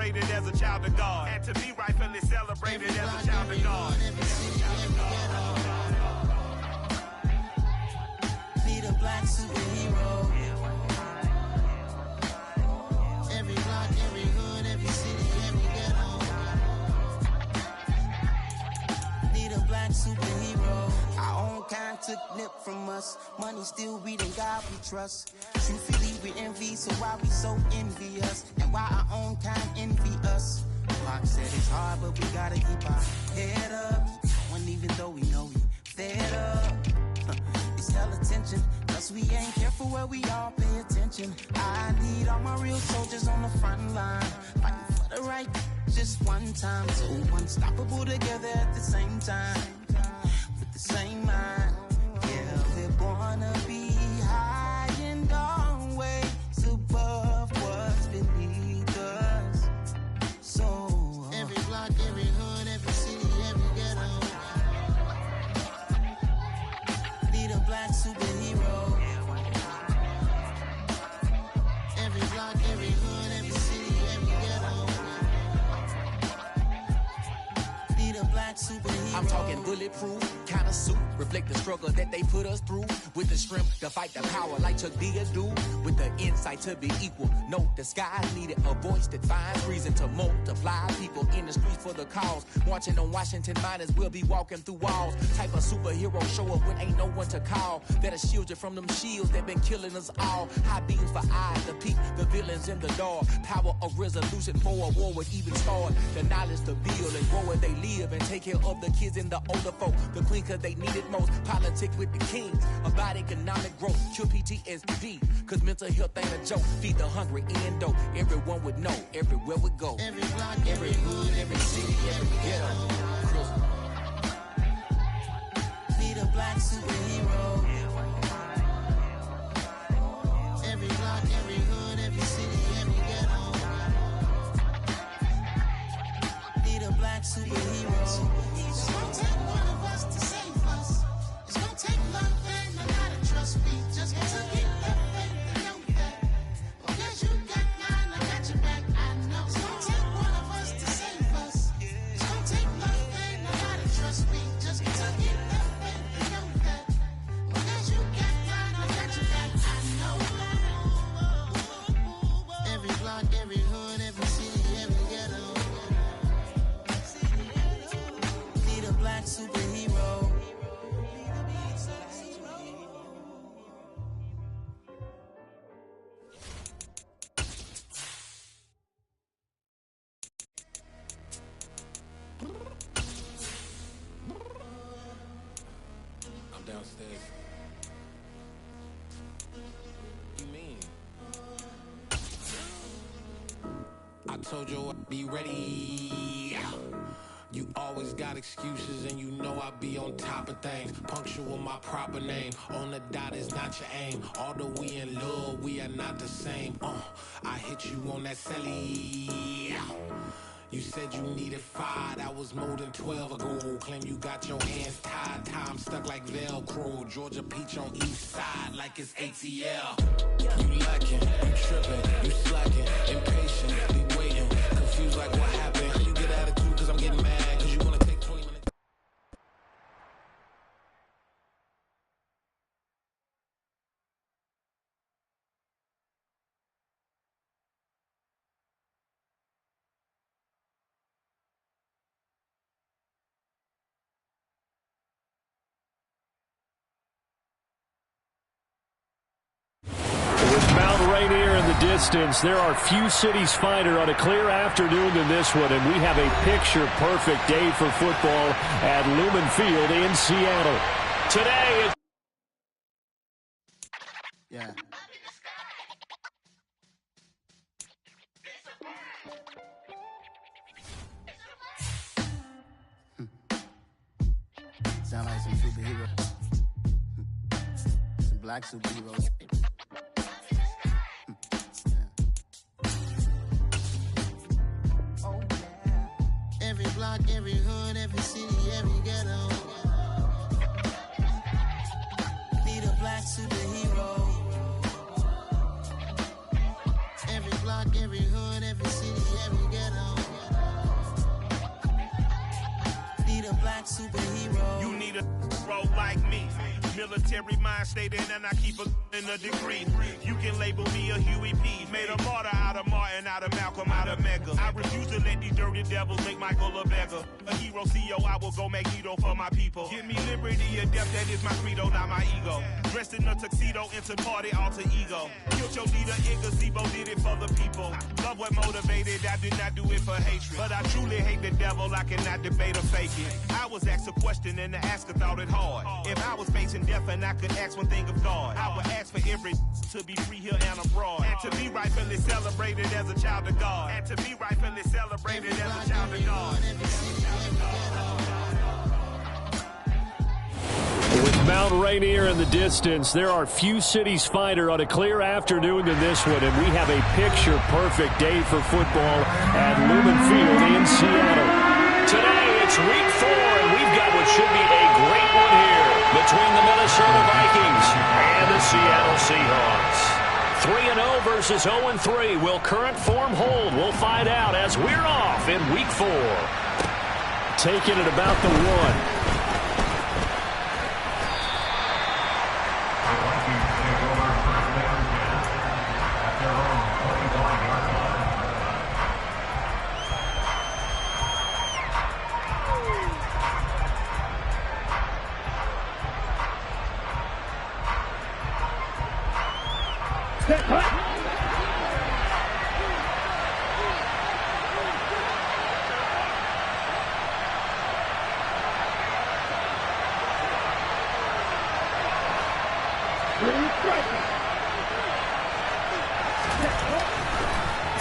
rated as a child of God, and to be rightfully celebrated as a child of God. Be the black superhero. Every block, every hood, every city, every ghetto. Be the black superhero. Our own kind took nip from us. Money still reading God we trust. Truthfully we envy, so why we so envious? And why our own kind envy us? Pac said it's hard, but we gotta keep our head up. And even though we know we fed up, it's hella tension. Cause we ain't careful where we all pay attention. I need all my real soldiers on the front line, fighting for the right just one time. So unstoppable together at the same time, with the same mind. Yeah, we're gonna be high and always above what's beneath us. So every block, every hood, every city, every ghetto. Be the black superhero. Every block, every hood, every city, every ghetto. Be the black superhero. I'm talking bulletproof kind of suit, reflect the struggle that they put us through. With the strength to fight the power like Chuck D do. With the insight to be equal. No disguise needed. A voice that finds reason to multiply. People in the streets for the cause. Marching on Washington miners, we'll be walking through walls. Type of superhero show up when ain't no one to call. That'll shield you from them shields that been killing us all. High beams for eyes to peek the villains in the dark. Power of resolution for a war would even start. The knowledge to build and grow where they live and take care of the kids and the older folk. The queen cause they need it most. Politics with the kings. About economic growth. Cure PTSD. Cause mental health ain't a joke. Feed the hungry and dope. Everyone would know. Everywhere we go. Every block, every hood, every city, every ghetto. Be the black superhero. Every block, every hood, every city, every ghetto. Be the black superhero. It's gonna take one of us to save us. It's gonna take love and a lot of trust. We just got to get that faith and know that. Because you got mine, I got your back, I know. It's gonna take one of us to save us. It's gonna take love and a lot of trust. We just got to get that faith and know that. Because you got mine, I got your back, I know. Every block, every hood, every city, every ghetto. Be the black superhero. I'm downstairs. You mean? I told you I'd be ready. You always got excuses and you know I be on top of things. Punctual my proper name. On the dot is not your aim. Although we in love, we are not the same. I hit you on that celly. You said you needed 5, that was more than 12 ago. Claim you got your hands tied, time stuck like Velcro. Georgia Peach on east side like it's ATL. You lacking, you tripping, you slacking, impatient, be waiting, confused like what happened. You get attitude cause I'm getting mad, cause you wanna take 20 minutes. Rainier in the distance. There are few cities finer on a clear afternoon than this one, and we have a picture-perfect day for football at Lumen Field in Seattle. Today is... Yeah. Sound like some superheroes. Some black superheroes. Every block, every hood, every city, every ghetto. Be the black superhero. Every block, every hood, every city, every ghetto. black superhero. You need a role like me. Military mind state and I keep in a degree. You can label me a Huey P. Made a martyr out of Martin, out of Malcolm, out of Mega. I refuse to let these dirty devils make Michael a beggar. A hero CEO, I will go Magneto for my people. Give me liberty or death, that is my credo, not my ego. Dressed in a tuxedo, into party, alter ego. Killed your leader, Igazebo did it for the people. Love what motivated, I did not do it for hatred. But I truly hate the devil, I cannot debate or fake it. I was asked a question and the asker thought it hard. If I was facing death and I could ask one thing of God, I would ask for every to be free here and abroad, and to be rightfully celebrated as a child of God, and to be rightfully celebrated as a child of God. With Mount Rainier in the distance, there are few cities finer on a clear afternoon than this one, and we have a picture-perfect day for football at Lumen Field in Seattle. Today, it's week 4, and we've got what should be a great one here between the Minnesota Vikings and the Seattle Seahawks. 3-0 versus 0-3. Will current form hold? We'll find out as we're off in week 4. Taking it about the 1.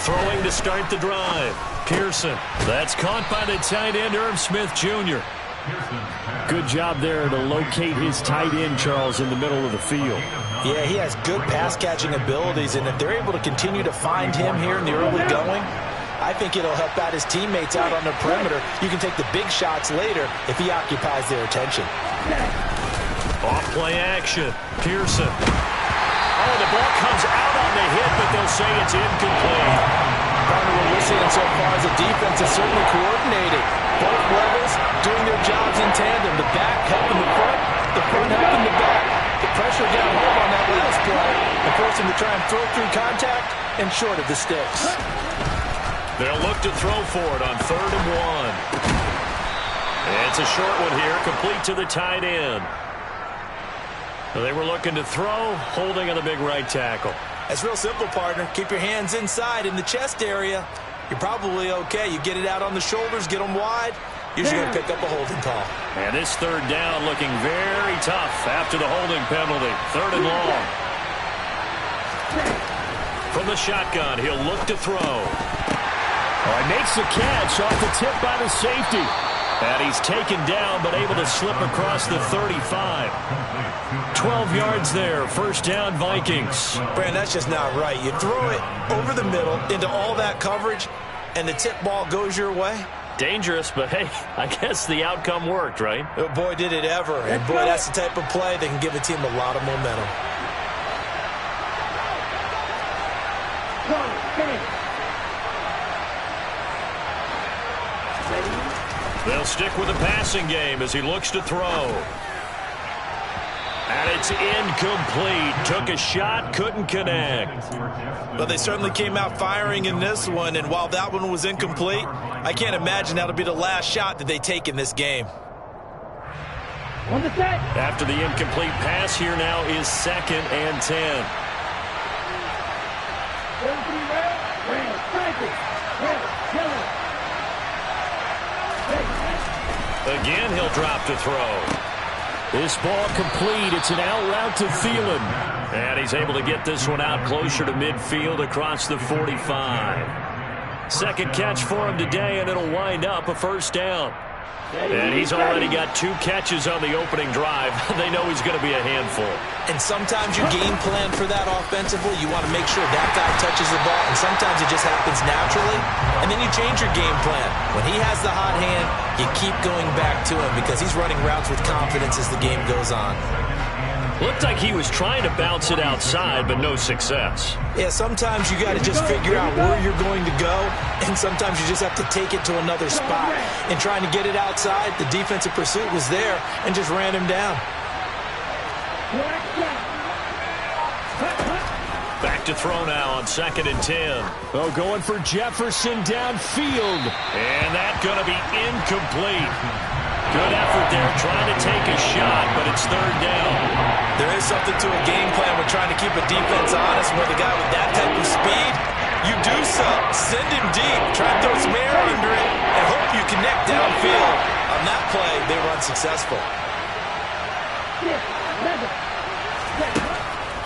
Throwing to start the drive. Pearson. That's caught by the tight end, Irv Smith Jr. Good job there to locate his tight end, Charles, in the middle of the field. Yeah, he has good pass-catching abilities, and if they're able to continue to find him here in the early going, I think it'll help out his teammates out on the perimeter. You can take the big shots later if he occupies their attention. Off-play action. Pearson. Oh, the ball comes out on the hit, but they'll say it's incomplete. Partner, we're listening so far as the defense is certainly coordinated. Both levels doing their jobs in tandem. The back helping the front helping the back. The pressure got home on that last play and forced him to try and throw through contact and short of the sticks. They'll look to throw for it on 3rd and 1. It's a short one here, complete to the tight end. They were looking to throw, holding on the big right tackle. That's real simple, partner. Keep your hands inside in the chest area. You're probably okay. You get it out on the shoulders, get them wide. Usually going to pick up a holding call. And this 3rd down looking very tough after the holding penalty. 3rd and long. From the shotgun, he'll look to throw. Oh, he makes the catch off the tip by the safety. And he's taken down, but able to slip across the 35. 12 yards there. 1st down, Vikings. Brand, that's just not right. You throw it over the middle into all that coverage, and the tip ball goes your way. Dangerous, but hey, I guess the outcome worked, right? Oh, boy, did it ever. And boy, that's the type of play that can give a team a lot of momentum. They'll stick with the passing game as he looks to throw. And it's incomplete. Took a shot, couldn't connect. But they certainly came out firing in this one, and while that one was incomplete, I can't imagine that'll be the last shot that they take in this game. After the incomplete pass, here now is 2nd and 10. Again, he'll drop to throw. This ball complete. It's an out route to Thielen. And he's able to get this one out closer to midfield across the 45. 2nd catch for him today, and it'll wind up a 1st down. And he's already got 2 catches on the opening drive. They know he's going to be a handful. And sometimes you game plan for that offensively. You want to make sure that guy touches the ball, and sometimes it just happens naturally. And then you change your game plan. When he has the hot hand, you keep going back to him because he's running routes with confidence as the game goes on. Looked like he was trying to bounce it outside, but no success. Yeah, sometimes you got to just figure out where you're going to go, and sometimes you just have to take it to another spot. And trying to get it outside, the defensive pursuit was there and just ran him down. Back to throw now on 2nd and 10. Oh, going for Jefferson downfield. And that's going to be incomplete. Good effort there, trying to take a shot, but it's 3rd down. There is something to a game plan with trying to keep a defense honest. With a guy with that type of speed, you do so. Send him deep, try to throw some air under it, and hope you connect downfield. On that play, they were unsuccessful.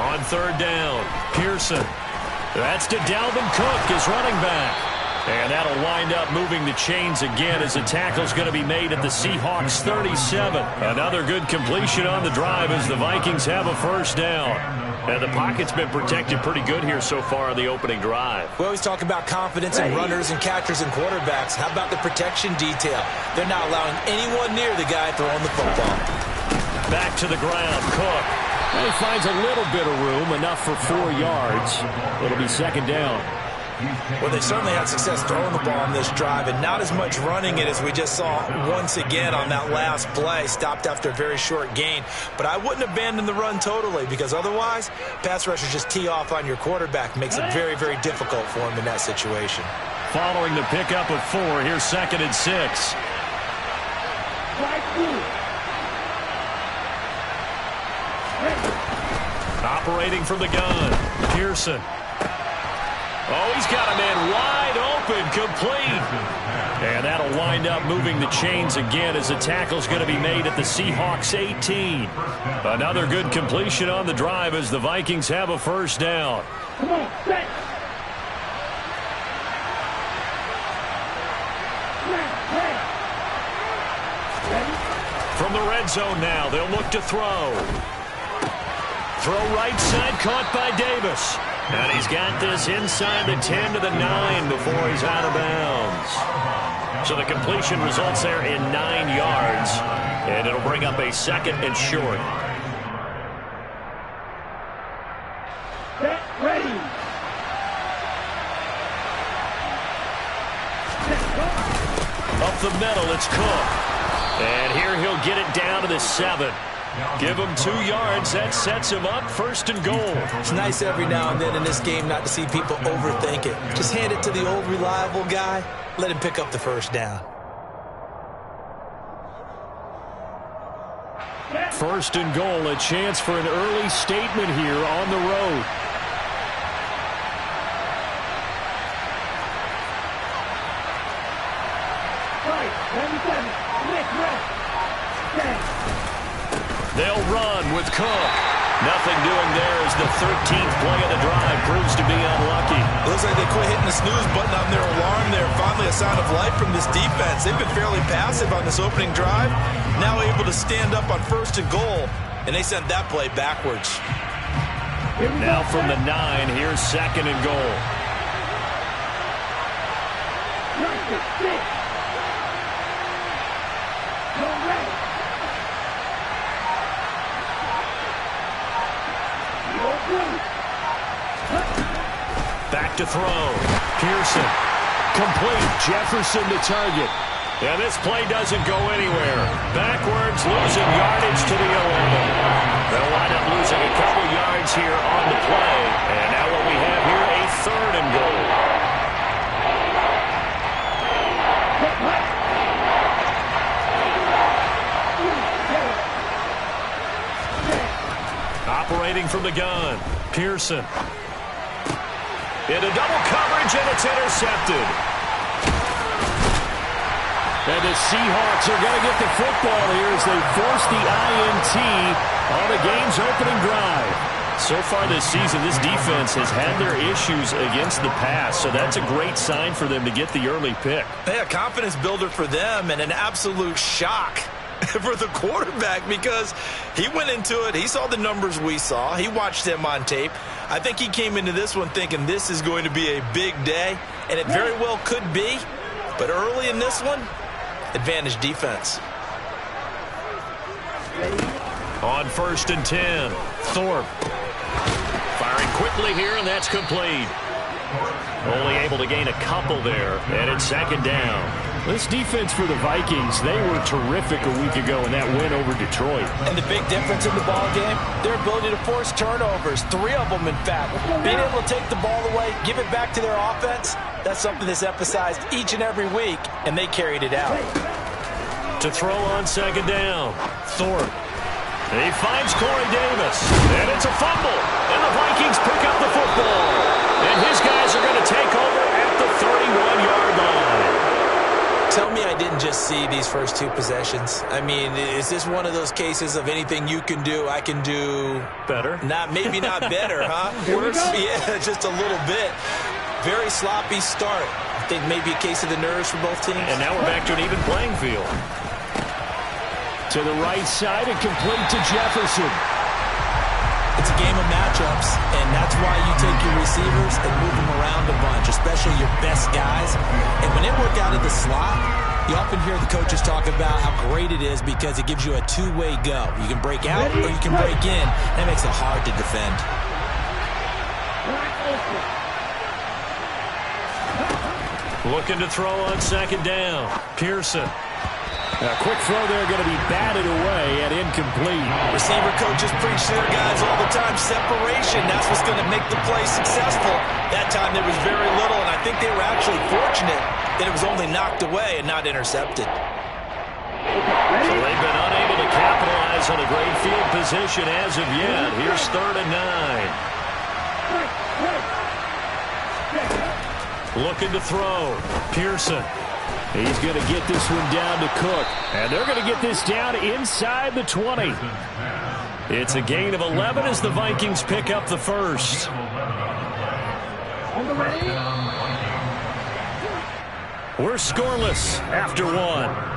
On 3rd down, Pearson. That's to Dalvin Cook, his running back. And that'll wind up moving the chains again as the tackle's going to be made at the Seahawks 37. Another good completion on the drive as the Vikings have a 1st down. And the pocket's been protected pretty good here so far on the opening drive. We always talk about confidence in runners and catchers and quarterbacks. How about the protection detail? They're not allowing anyone near the guy throwing the football. Back to the ground, Cook. And he finds a little bit of room, enough for 4 yards. It'll be 2nd down. Well, they certainly had success throwing the ball on this drive, and not as much running it as we just saw once again on that last play. Stopped after a very short gain. But I wouldn't abandon the run totally, because otherwise, pass rushers just tee off on your quarterback. Makes it very, very difficult for him in that situation. Following the pickup of 4, here's 2nd and 6. Operating from the gun, Pearson. Oh, he's got a man wide open, complete. And that'll wind up moving the chains again as the tackle's going to be made at the Seahawks 18. Another good completion on the drive as the Vikings have a 1st down. Come on, set. From the red zone now, they'll look to throw. Throw right side, caught by Davis. And he's got this inside the 10 to the 9 before he's out of bounds. So the completion results there in 9 yards. And it'll bring up a 2nd and short. Set, ready. Up the middle, it's Cook. And here he'll get it down to the 7. Give him 2 yards. That sets him up 1st and goal. It's nice every now and then in this game not to see people overthink it. Just hand it to the old reliable guy. Let him pick up the 1st down. 1st and goal, a chance for an early statement here on the road. They'll run with Cook. Nothing doing there as the 13th play of the drive proves to be unlucky. Looks like they quit hitting the snooze button on their alarm there. Finally a sign of life from this defense. They've been fairly passive on this opening drive. Now able to stand up on 1st and goal, and they sent that play backwards. Now from the 9, here's 2nd and goal. Back to throw. Pearson. Complete. Jefferson the target. And this play doesn't go anywhere. Backwards, losing yardage to the 11. They'll wind up losing a couple yards here on the play. And now what we have here, a 3rd and goal. Operating from the gun, Pearson. Into double coverage, and it's intercepted. And the Seahawks are going to get the football here as they force the INT on the game's opening drive. So far this season, this defense has had their issues against the pass, so that's a great sign for them to get the early pick. Yeah, confidence builder for them and an absolute shock for the quarterback because he went into it. He saw the numbers we saw. He watched them on tape. I think he came into this one thinking this is going to be a big day, and it very well could be. But early in this one, advantage defense. On 1st and 10, Thorpe. Firing quickly here, and that's complete. Only able to gain a couple there, and it's 2nd down. This defense for the Vikings, they were terrific a week ago in that win over Detroit. And the big difference in the ball game, their ability to force turnovers, 3 of them in fact. Being able to take the ball away, give it back to their offense, that's something that's emphasized each and every week, and they carried it out. To throw on 2nd down, Thorpe. He finds Corey Davis, and it's a fumble, and the Vikings pick up the football. And his guys are going to take over at the 31-yard line. Tell me I didn't just see these first 2 possessions. I mean, is this one of those cases of anything you can do, I can do better? Maybe not better, huh? Worse? Yeah, just a little bit. Very sloppy start. I think maybe a case of the nerves for both teams. And now we're back to an even playing field. To the right side and complete to Jefferson. It's a game of matchups, and that's why you take your receivers and move them around a bunch, especially your best guys. And when they work out of the slot, you often hear the coaches talk about how great it is because it gives you a 2-way go. You can break out or you can break in. That makes it hard to defend. Looking to throw on 2nd down. Pearson. A quick throw there going to be batted away and incomplete. Receiver coaches preach to their guys all the time. Separation, that's what's going to make the play successful. That time there was very little, and I think they were actually fortunate that it was only knocked away and not intercepted. So they've been unable to capitalize on a great field position as of yet. Here's 3rd and 9. Looking to throw. Pearson. He's going to get this one down to Cook. And they're going to get this down inside the 20. It's a gain of 11 as the Vikings pick up the first. We're scoreless after 1.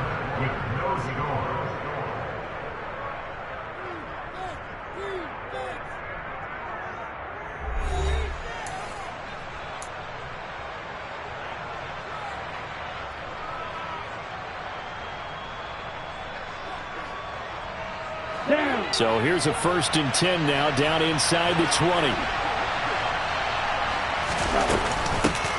So here's a 1st and 10 now, down inside the 20.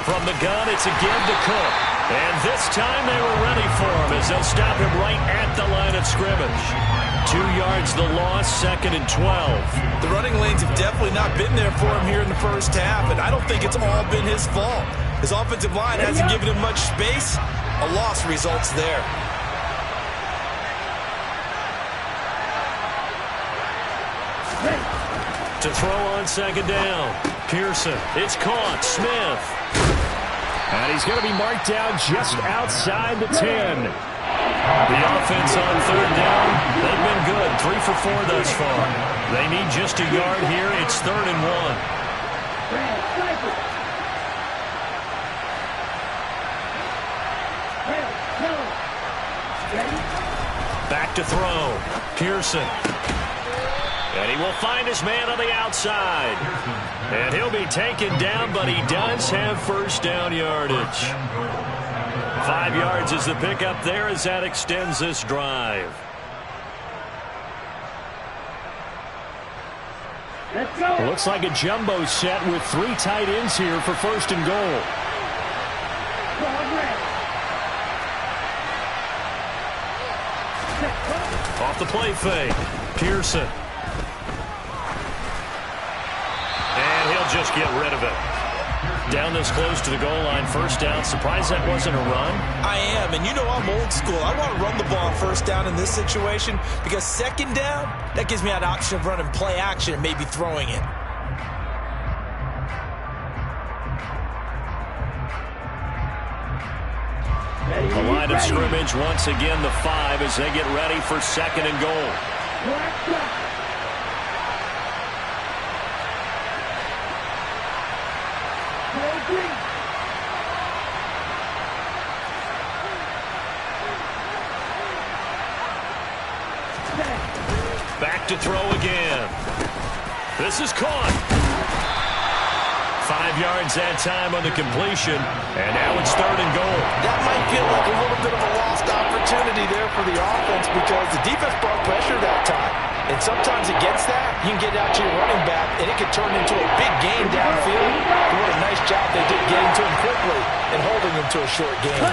From the gun, it's again to Cook. And this time they were ready for him as they'll stop him right at the line of scrimmage. 2 yards the loss, 2nd and 12. The running lanes have definitely not been there for him here in the first half, and I don't think it's all been his fault. His offensive line hasn't given him much space. A loss results there. To throw on 2nd down. Pearson. It's caught. Smith. And he's going to be marked down just outside the 10. The offense on 3rd down, they've been good. 3 for 4 thus far. They need just a yard here. It's 3rd and 1. Back to throw. Pearson. And he will find his man on the outside. And he'll be taken down, but he does have 1st down yardage. 5 yards is the pickup there as that extends this drive. Let's go. Looks like a jumbo set with 3 tight ends here for 1st and goal. Off the play fake. Pearson. And he'll just get rid of it. Down this close to the goal line, 1st down. Surprised that wasn't a run? I am, and you know I'm old school. I want to run the ball on 1st down in this situation because 2nd down, that gives me an option of running play action and maybe throwing it. The line of scrimmage once again the 5 as they get ready for 2nd and goal. Back to throw again. This is caught. 5 yards that time on the completion, and now it's 3rd and goal. That might feel like a little bit of a lost opportunity there for the offense because the defense brought pressure that time. And sometimes against that, you can get out to your running back, and it can turn into a big gain downfield. What a nice job they did getting to him quickly and holding him to a short gain.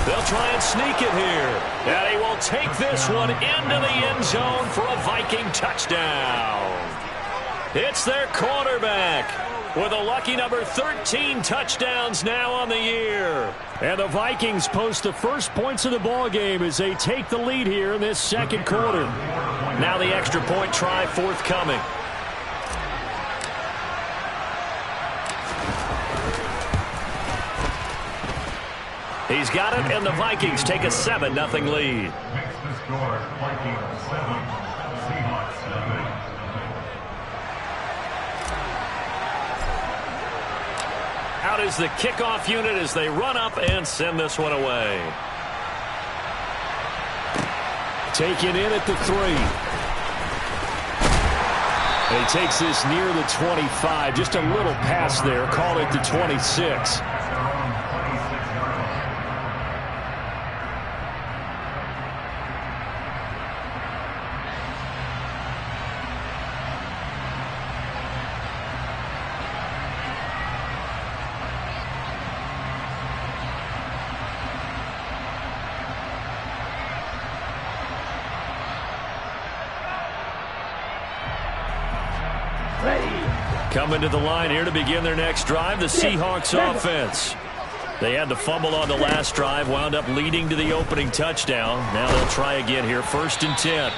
They'll try and sneak it here. And he will take this one into the end zone for a Viking touchdown. It's their quarterback with a lucky number 13 touchdowns now on the year. And the Vikings post the first points of the ball game as they take the lead here in this second quarter. Now the extra point try forthcoming. He's got it, and the Vikings take a 7-0 lead. Makes the score Vikings 7, Seahawks 7. Out is the kickoff unit as they run up and send this one away. Taken in at the 3. And he takes this near the 25. Just a little pass there. Call it the 26. Coming to the line here to begin their next drive, the Seahawks offense. They had the fumble on the last drive, wound up leading to the opening touchdown. Now they'll try again here, 1st and 10.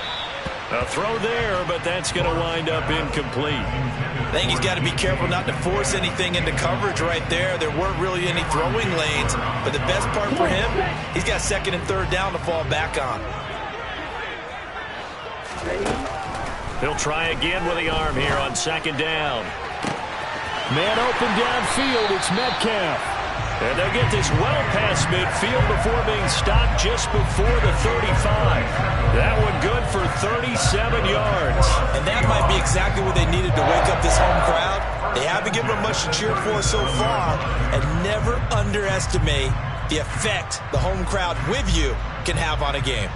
A throw there, but that's going to wind up incomplete. I think he's got to be careful not to force anything into coverage right there. There weren't really any throwing lanes, but the best part for him, he's got 2nd and 3rd down to fall back on. He'll try again with the arm here on 2nd down. Man open downfield, it's Metcalf. And they'll get this well past midfield before being stopped just before the 35. That one good for 37 yards. And that might be exactly what they needed to wake up this home crowd. They haven't given them much to cheer for so far. And never underestimate the effect the home crowd with you can have on a game.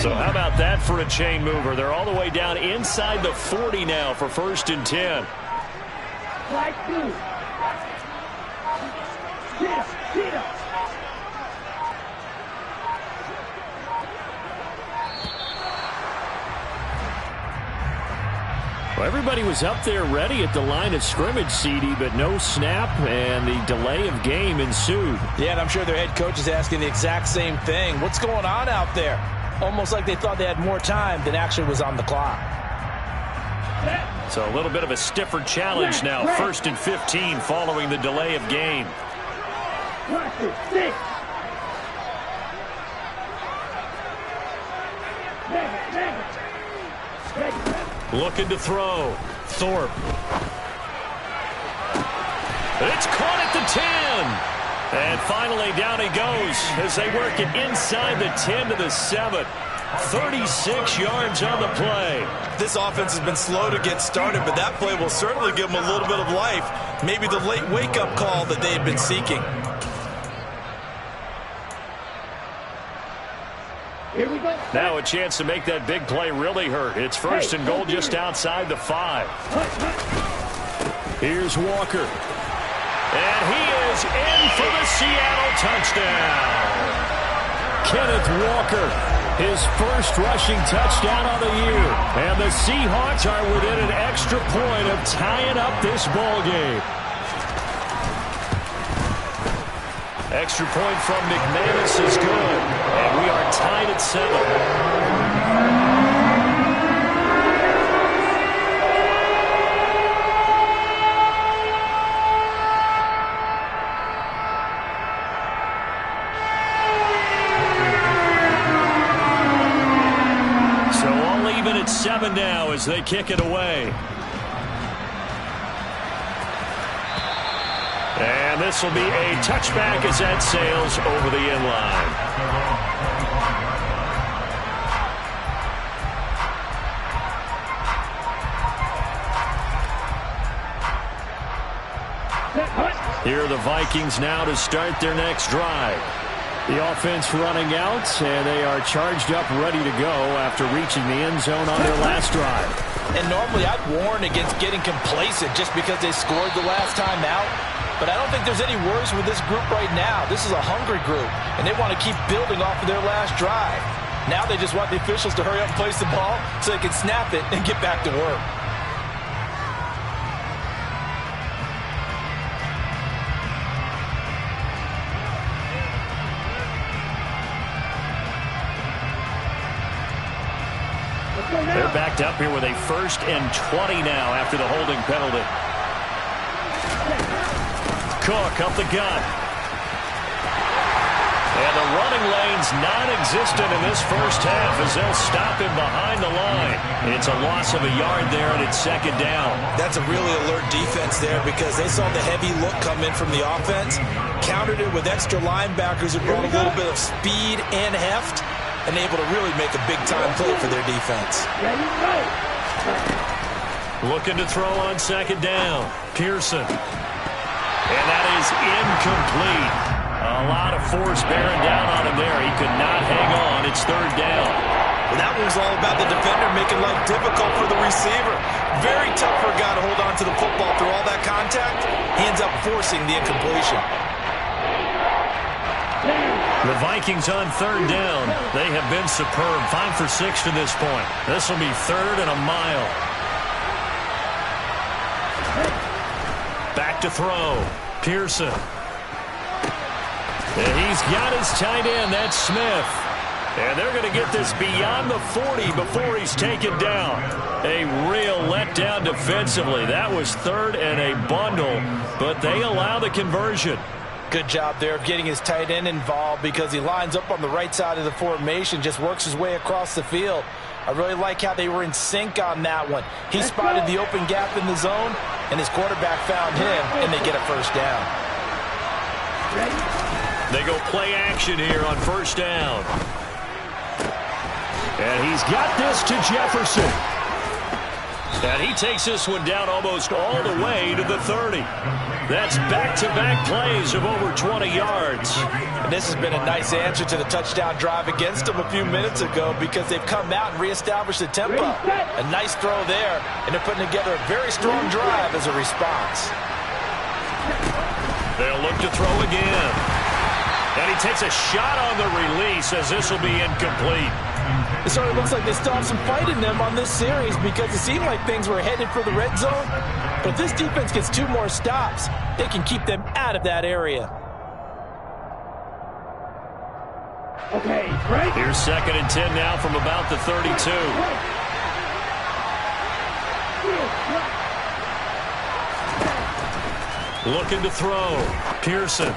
So how about that for a chain mover? They're all the way down inside the 40 now for 1st and 10. Well, everybody was up there ready at the line of scrimmage, CD, but no snap, and the delay of game ensued. Yeah, and I'm sure their head coach is asking the exact same thing. What's going on out there? Almost like they thought they had more time than actually was on the clock. So a little bit of a stiffer challenge now. 1st and 15 following the delay of game. Looking to throw. Thorpe. It's caught at the 10. And finally down he goes as they work it inside the 10 to the 7. 36 yards on the play. This offense has been slow to get started, but that play will certainly give them a little bit of life. Maybe the late wake-up call that they had been seeking. Here we go. Now a chance to make that big play really hurt. It's 1st and goal just outside the 5. Here's Walker. And he is in for the Seattle touchdown. Kenneth Walker, his first rushing touchdown of the year. And the Seahawks are within an extra point of tying up this ball game. Extra point from McManus is good. And we are tied at 7. At 7 now as they kick it away. And this will be a touchback as that sails over the end line. Here are the Vikings now to start their next drive. The offense running out, and they are charged up, ready to go after reaching the end zone on their last drive. And normally I'd warn against getting complacent just because they scored the last time out. But I don't think there's any worries with this group right now. This is a hungry group, and they want to keep building off of their last drive. Now they just want the officials to hurry up and place the ball so they can snap it and get back to work. They're backed up here with a 1st and 20 now after the holding penalty. Cook up the gut. And the running lane's non-existent in this first half as they'll stop him behind the line. It's a loss of a yard there, and it's 2nd down. That's a really alert defense there because they saw the heavy look come in from the offense, countered it with extra linebackers who brought a little bit of speed and heft, and able to really make a big-time play for their defense. Looking to throw on 2nd down. Pearson. And that is incomplete. A lot of force bearing down on him there. He could not hang on. It's 3rd down. Well, that one was all about the defender making life difficult for the receiver. Very tough for a guy to hold on to the football through all that contact. He ends up forcing the incompletion. The Vikings on 3rd down. They have been superb. 5 for 6 to this point. This will be 3rd and a mile. Back to throw. Pearson. And he's got his tight end. That's Smith. And they're going to get this beyond the 40 before he's taken down. A real letdown defensively. That was 3rd and a bundle, but they allow the conversion. Good job there of getting his tight end involved because he lines up on the right side of the formation, just works his way across the field. I really like how they were in sync on that one. He spotted the open gap in the zone, and his quarterback found him, and they get a 1st down. They go play action here on 1st down. And he's got this to Jefferson. And he takes this one down almost all the way to the 30. That's back-to-back plays of over 20 yards. And this has been a nice answer to the touchdown drive against them a few minutes ago because they've come out and reestablished the tempo. A nice throw there, and they're putting together a very strong drive as a response. They'll look to throw again. And he takes a shot on the release as this will be incomplete. It sort of looks like they still have some fight in them on this series because it seemed like things were headed for the red zone. But if this defense gets 2 more stops, they can keep them out of that area. Okay, right. Here's 2nd and 10 now from about the 32. Looking to throw. Pearson.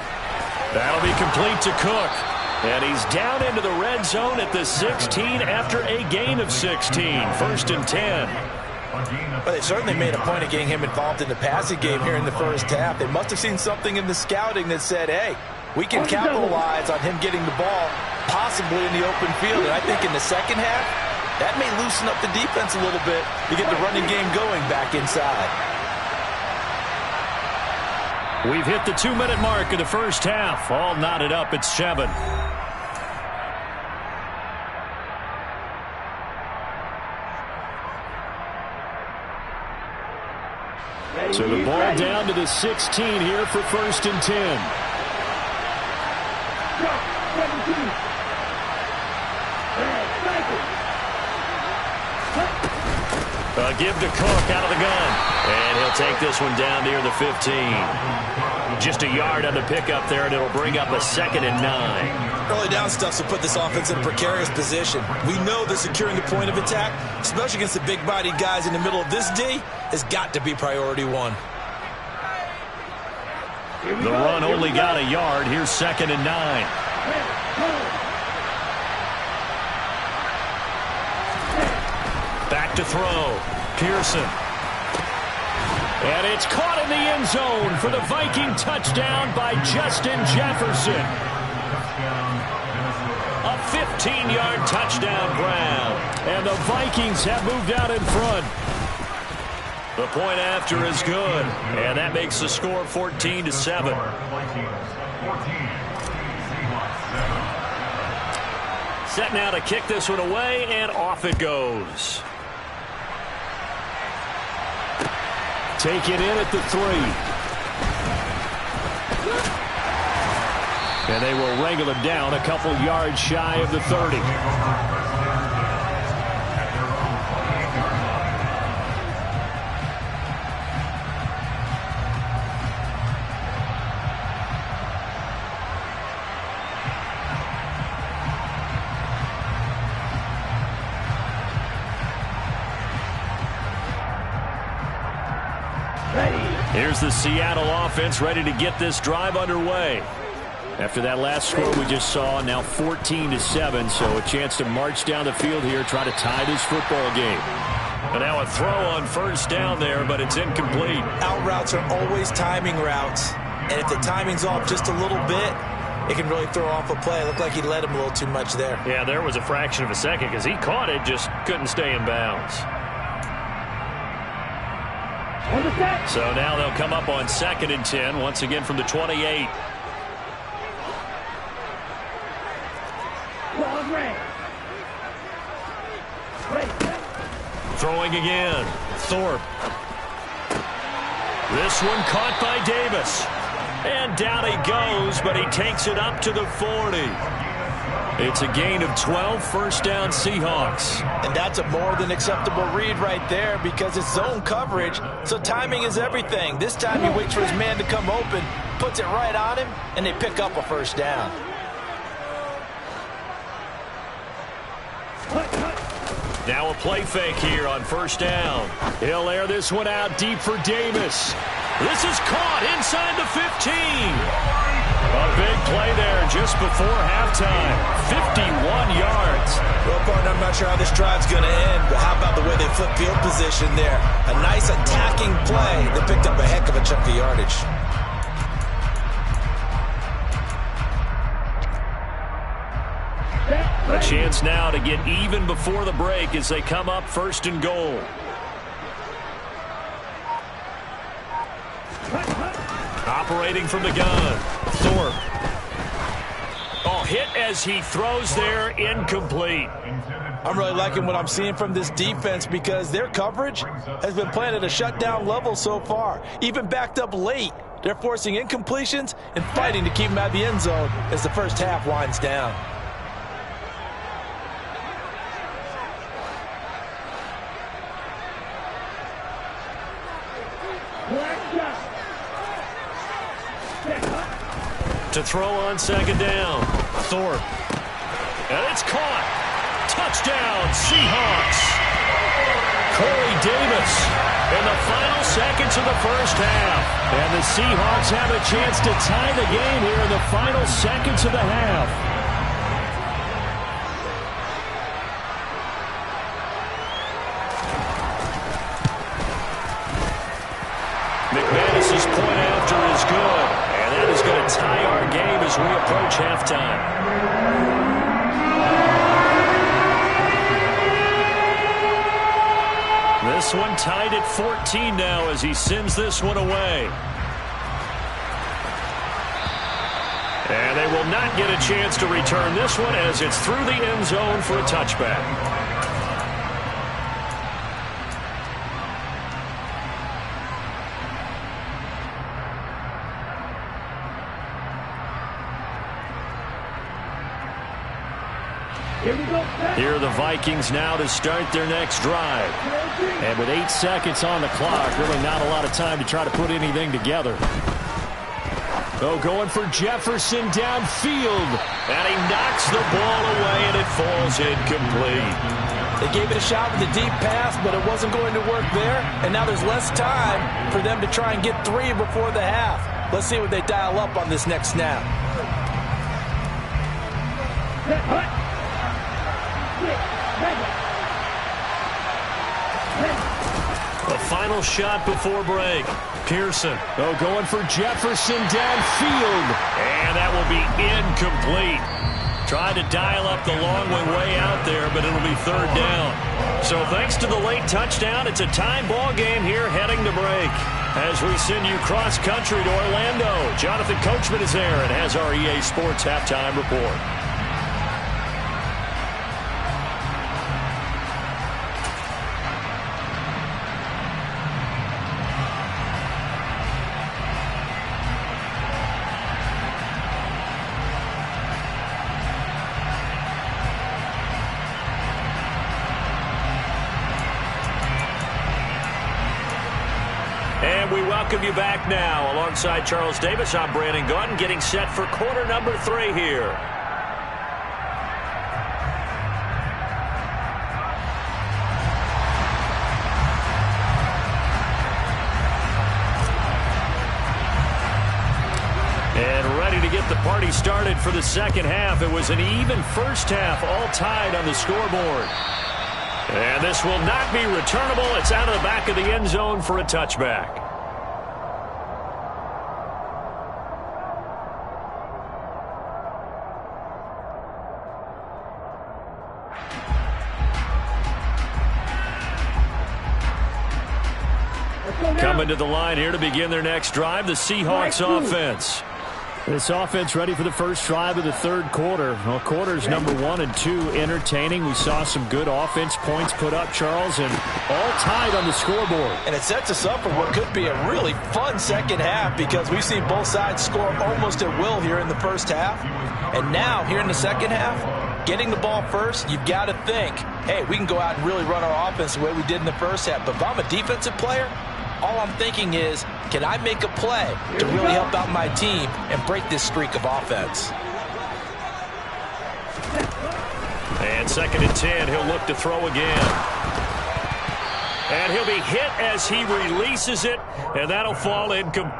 That'll be complete to Cook. And he's down into the red zone at the 16 after a gain of 16. 1st and 10. Well, they certainly made a point of getting him involved in the passing game here in the first half. They must have seen something in the scouting that said, hey, we can capitalize on him getting the ball possibly in the open field. And I think in the second half, that may loosen up the defense a little bit to get the running game going back inside. We've hit the 2-minute mark of the first half. All knotted up at 7. So the ball down to the 16 here for 1st and 10. A give to Cook out of the gun. And he'll take this one down near the 15. Just a yard on the pickup there, and it'll bring up a 2nd and 9. Early down stuff will put this offense in a precarious position. We know that securing the point of attack, especially against the big-bodied guys in the middle of this D, has got to be priority 1. The run only got a yard. Here's 2nd and 9. Back to throw. Pearson. And it's caught in the end zone for the Viking touchdown by Justin Jefferson. A 15-yard touchdown grab. And the Vikings have moved out in front. The point after is good, and that makes the score 14-7. Set now to kick this one away, and off it goes. Take it in at the 3. And they will wrangle him down a couple yards shy of the 30. Here's the Seattle offense ready to get this drive underway. After that last score we just saw, now 14-7, so a chance to march down the field here, try to tie this football game. And now a throw on first down there, but it's incomplete. Out routes are always timing routes, and if the timing's off just a little bit, it can really throw off a play. It looked like he led him a little too much there. Yeah, there was a fraction of a second because he caught it, just couldn't stay in bounds. So now they'll come up on 2nd and 10, once again from the 28. Throwing again. Thorpe. This one caught by Davis. And down he goes, but he takes it up to the 40. It's a gain of 12, first down Seahawks. And that's a more than acceptable read right there because it's zone coverage, so timing is everything. This time he waits for his man to come open, puts it right on him, and they pick up a first down. Now a play fake here on first down. He'll air this one out deep for Davis. This is caught inside the 15. A big play there just before halftime. 51 yards. Well, partner, I'm not sure how this drive's going to end, but how about the way they flip field position there? A nice attacking play. They picked up a heck of a chunk of yardage. A chance now to get even before the break as they come up 1st and goal. Operating from the gun. Thorpe. Oh, hit as he throws there, incomplete. I'm really liking what I'm seeing from this defense because their coverage has been playing at a shutdown level so far. Even backed up late, they're forcing incompletions and fighting to keep them out of the end zone as the first half winds down. To throw on 2nd down. Thorpe. And it's caught. Touchdown, Seahawks. Corey Davis in the final seconds of the first half. And the Seahawks have a chance to tie the game here in the final seconds of the half. McManus's point after is good. And that is going to tie our game as we approach halftime. This one tied at 14 now as he sends this one away. And they will not get a chance to return this one as it's through the end zone for a touchback. Here are the Vikings now to start their next drive. And with 8 seconds on the clock, really not a lot of time to try to put anything together. Oh, going for Jefferson downfield. And he knocks the ball away, and it falls incomplete. They gave it a shot with a deep pass, but it wasn't going to work there. And now there's less time for them to try and get 3 before the half. Let's see what they dial up on this next snap. The final shot before break. Pearson. Oh, going for Jefferson downfield. And that will be incomplete. Tried to dial up the long way out there, but it'll be 3rd down. So thanks to the late touchdown, it's a tie ball game here heading to break. As we send you cross-country to Orlando, Jonathan Coachman is there and has our EA Sports halftime report. And we welcome you back now. Alongside Charles Davis, I'm Brandon Gaudin, getting set for quarter number 3 here. And ready to get the party started for the second half. It was an even first half, all tied on the scoreboard. And this will not be returnable. It's out of the back of the end zone for a touchback. Coming to the line here to begin their next drive, the Seahawks offense. This offense ready for the first drive of the third quarter. Well, quarters number 1 and 2 entertaining. We saw some good offense points put up, Charles, and all tied on the scoreboard. And it sets us up for what could be a really fun second half because we've seen both sides score almost at will here in the first half. And now, here in the second half, getting the ball first, you've got to think, hey, we can go out and really run our offense the way we did in the first half. But if I'm a defensive player, all I'm thinking is, can I make a play to really help out my team and break this streak of offense? And 2nd and 10, he'll look to throw again. And he'll be hit as he releases it, and that'll fall incomplete.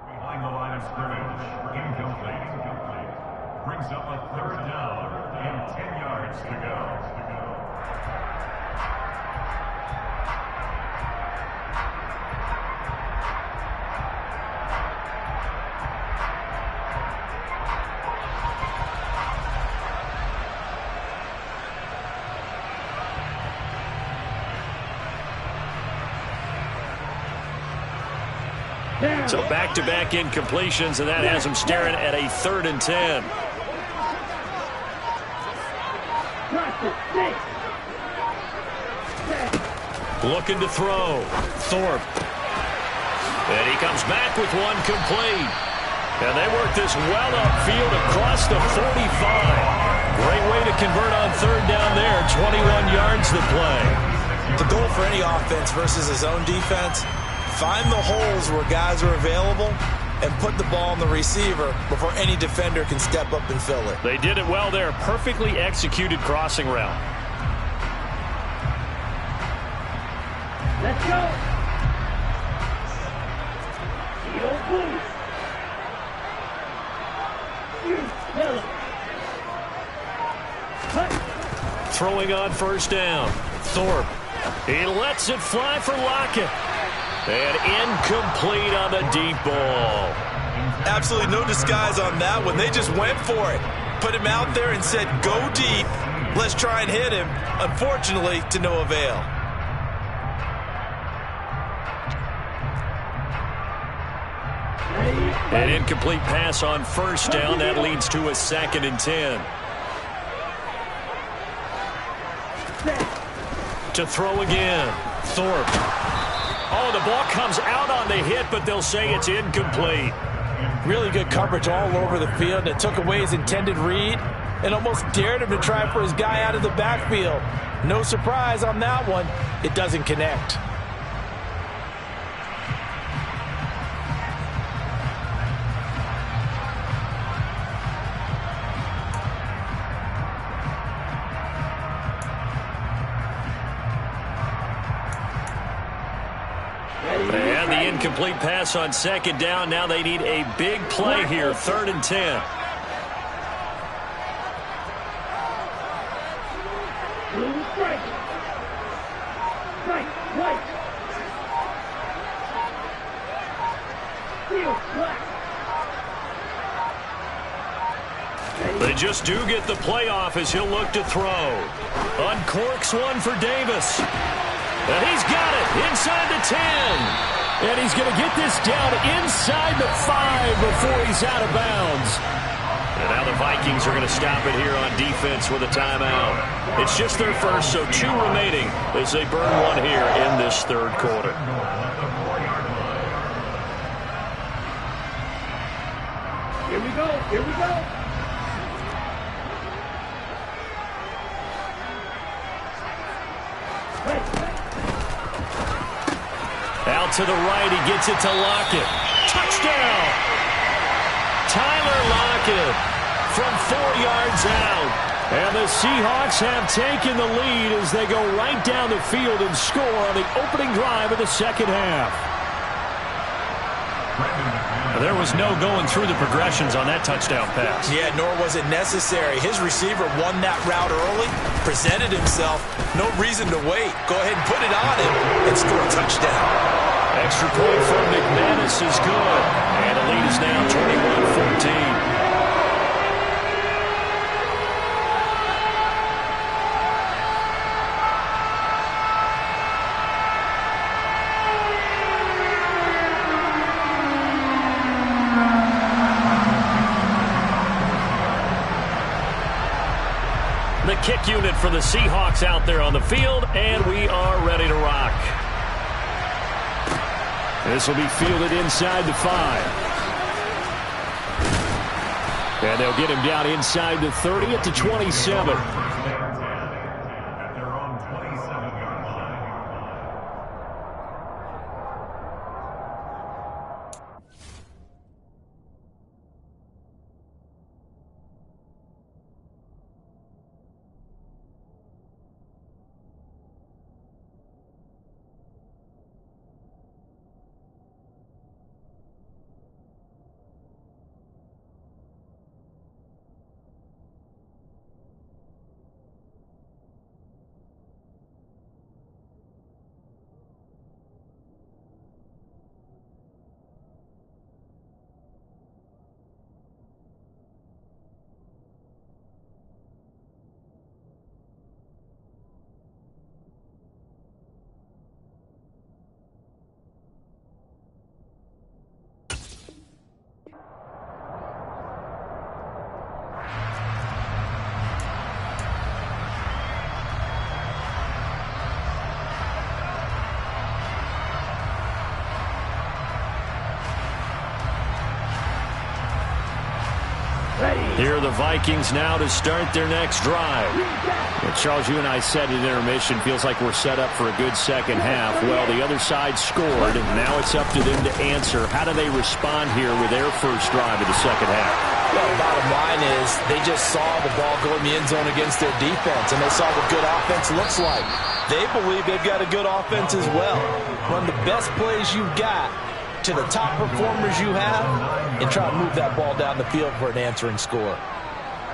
Behind the line of scrimmage, incomplete. Brings up a 3rd down and 10 yards to go. So back-to-back incompletions, and that has him staring at a 3rd and 10. Looking to throw. Thorpe. And he comes back with one complete. And they work this well upfield across the 45. Great way to convert on 3rd down there. 21 yards to play. The goal for any offense versus his own defense, find the holes where guys are available and put the ball on the receiver before any defender can step up and fill it. They did it well there. Perfectly executed crossing route. Let's go. Throwing on 1st down. Thorpe. He lets it fly for Lockett. And incomplete on the deep ball. Absolutely no disguise on that one. They just went for it. Put him out there and said, go deep. Let's try and hit him. Unfortunately, to no avail. An incomplete pass on 1st down. That leads to a 2nd and 10. To throw again. Thorpe. Oh, the ball comes out on the hit, but they'll say it's incomplete. Really good coverage all over the field. It took away his intended read and almost dared him to try for his guy out of the backfield. No surprise on that one. It doesn't connect. the incomplete pass on second down. Now they need a big play here, 3rd and 10. They just do get the playoff as he'll look to throw. Uncorks one for Davis. And he's got it inside the 10. And he's going to get this down inside the 5 before he's out of bounds. And now the Vikings are going to stop it here on defense with a timeout. It's just their first, so 2 remaining as they burn one here in this 3rd quarter. Here we go. Here we go. Out to the right, he gets it to Lockett. Touchdown! Tyler Lockett from 4 yards out. And the Seahawks have taken the lead as they go right down the field and score on the opening drive of the second half. There was no going through the progressions on that touchdown pass. Yeah, nor was it necessary. His receiver won that route early, presented himself. No reason to wait. Go ahead and put it on him and score a touchdown. Extra point from McManus is good. And the lead is now 21-14. The kick unit for the Seahawks out there on the field, and we are ready to rock. This will be fielded inside the 5. And they'll get him down inside the 30 at the 27. Here are the Vikings now to start their next drive. And Charles, you and I said at intermission, feels like we're set up for a good second half. Well, the other side scored, and now it's up to them to answer. How do they respond here with their first drive of the second half? Well, the bottom line is they just saw the ball go in the end zone against their defense, and they saw what good offense looks like. They believe they've got a good offense as well. Run the best plays you've got to the top performers you have and try to move that ball down the field for an answering score.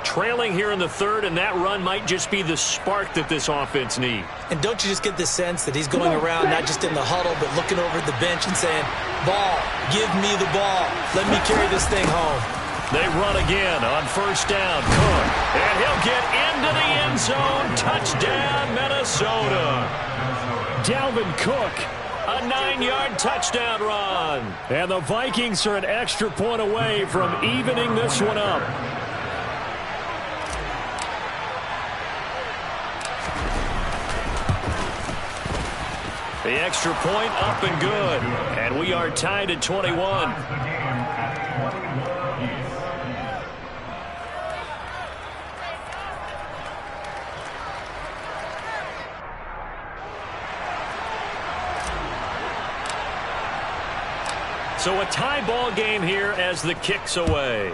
Trailing here in the 3rd, and that run might just be the spark that this offense needs. And don't you just get the sense that he's going around not just in the huddle but looking over at the bench and saying, ball, give me the ball, let me carry this thing home. They run again on first down. Cook, and he'll get into the end zone. Touchdown, Minnesota. Dalvin Cook, a 9-yard touchdown run. And the Vikings are an extra point away from evening this one up. The extra point up and good. And we are tied at 21. So a tie ball game here as the kick's away.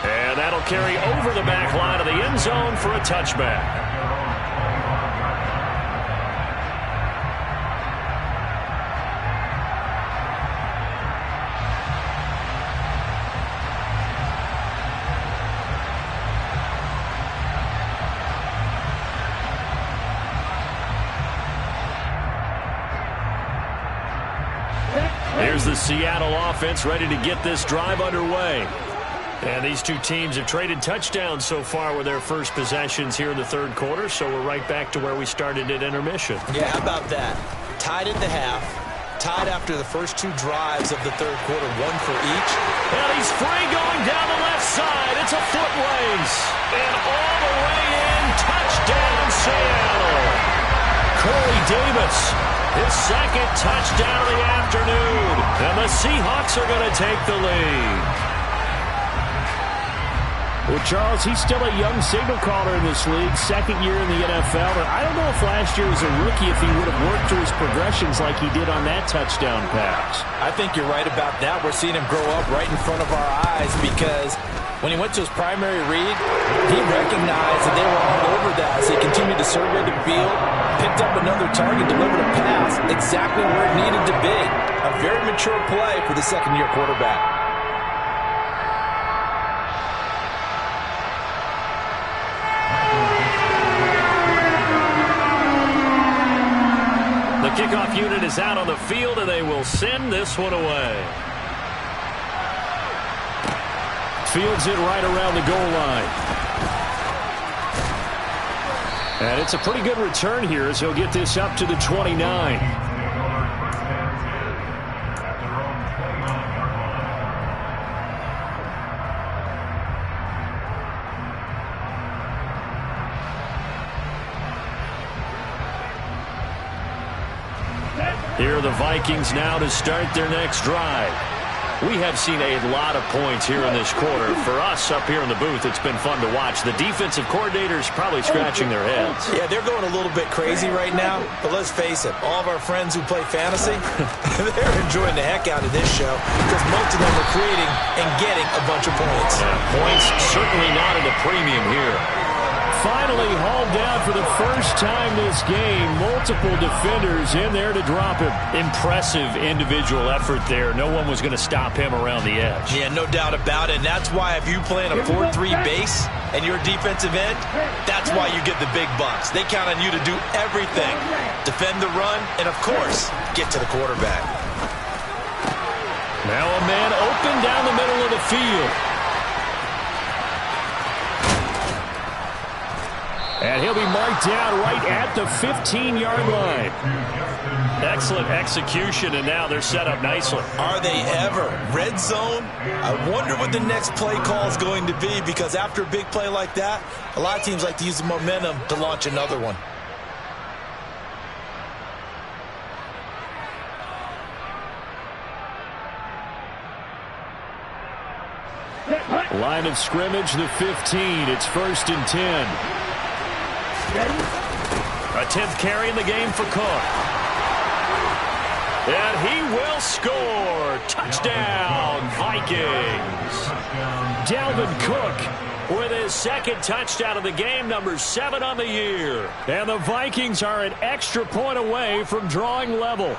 And that'll carry over the back line of the end zone for a touchback. Here's the Seattle offense ready to get this drive underway. And these two teams have traded touchdowns so far with their first possessions here in the third quarter, so we're right back to where we started at intermission. Yeah, how about that? Tied at the half, tied after the first two drives of the third quarter, one for each. And he's free going down the left side. It's a foot race. And all the way in, touchdown Seattle. Corey Davis, his second touchdown of the afternoon. And the Seahawks are going to take the lead. Well, Charles, he's still a young signal caller in this league, second year in the NFL. And I don't know if last year as a rookie if he would have worked through his progressions like he did on that touchdown pass. I think you're right about that. We're seeing him grow up right in front of our eyes because when he went to his primary read, he recognized that they were all over that. So he continued to survey the field, picked up another target, delivered a pass exactly where it needed to be. A very mature play for the second-year quarterback. The kickoff unit is out on the field, and they will send this one away. Fields it right around the goal line. And it's a pretty good return here as he'll get this up to the 29. Here are the Vikings now to start their next drive. We have seen a lot of points here in this quarter. For us up here in the booth, it's been fun to watch. The defensive coordinators probably scratching their heads. Yeah, they're going a little bit crazy right now. But let's face it, all of our friends who play fantasy, they're enjoying the heck out of this show because most of them are creating and getting a bunch of points. Yeah, points certainly not at a premium here. Finally hauled down for the first time this game. Multiple defenders in there to drop him. Impressive individual effort there. No one was going to stop him around the edge. Yeah, no doubt about it. And that's why if you play in a 4-3 base and you're a defensive end, that's why you get the big bucks. They count on you to do everything. Defend the run and, of course, get to the quarterback. Now a man open down the middle of the field. And he'll be marked down right at the 15-yard line. Excellent execution, and now they're set up nicely. Are they ever? Red zone? I wonder what the next play call is going to be because after a big play like that, a lot of teams like to use the momentum to launch another one. Line of scrimmage, the 15. It's 1st and 10. A 10th carry in the game for Cook. And he will score. Touchdown, Vikings. Dalvin Cook with his second touchdown of the game, number 7 on the year. And the Vikings are an extra point away from drawing level.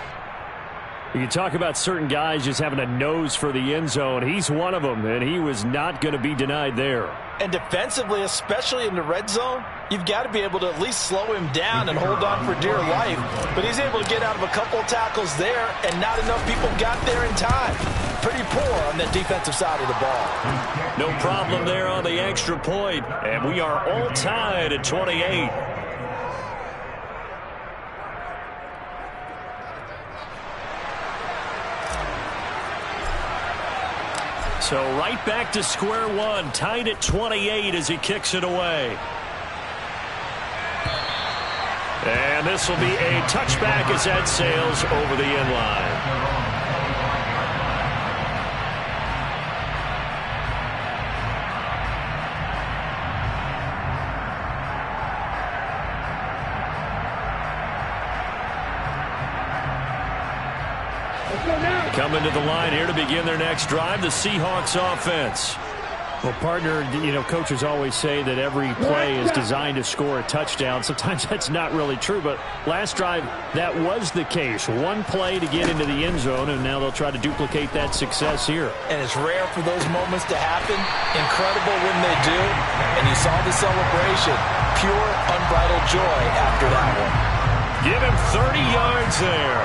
You can talk about certain guys just having a nose for the end zone. He's one of them, and he was not going to be denied there. And defensively, especially in the red zone, you've got to be able to at least slow him down and hold on for dear life. But he's able to get out of a couple of tackles there, and not enough people got there in time. Pretty poor on the defensive side of the ball. No problem there on the extra point, and we are all tied at 28. So right back to square one, tied at 28 as he kicks it away. And this will be a touchback as that sails over the end line. Coming to the line here to begin their next drive, the Seahawks offense. Well, partner, coaches always say that every play is designed to score a touchdown. Sometimes that's not really true, but last drive, that was the case. One play to get into the end zone, and now they'll try to duplicate that success here. And it's rare for those moments to happen. Incredible when they do. And you saw the celebration. Pure, unbridled joy after that one. Give him 30 yards there.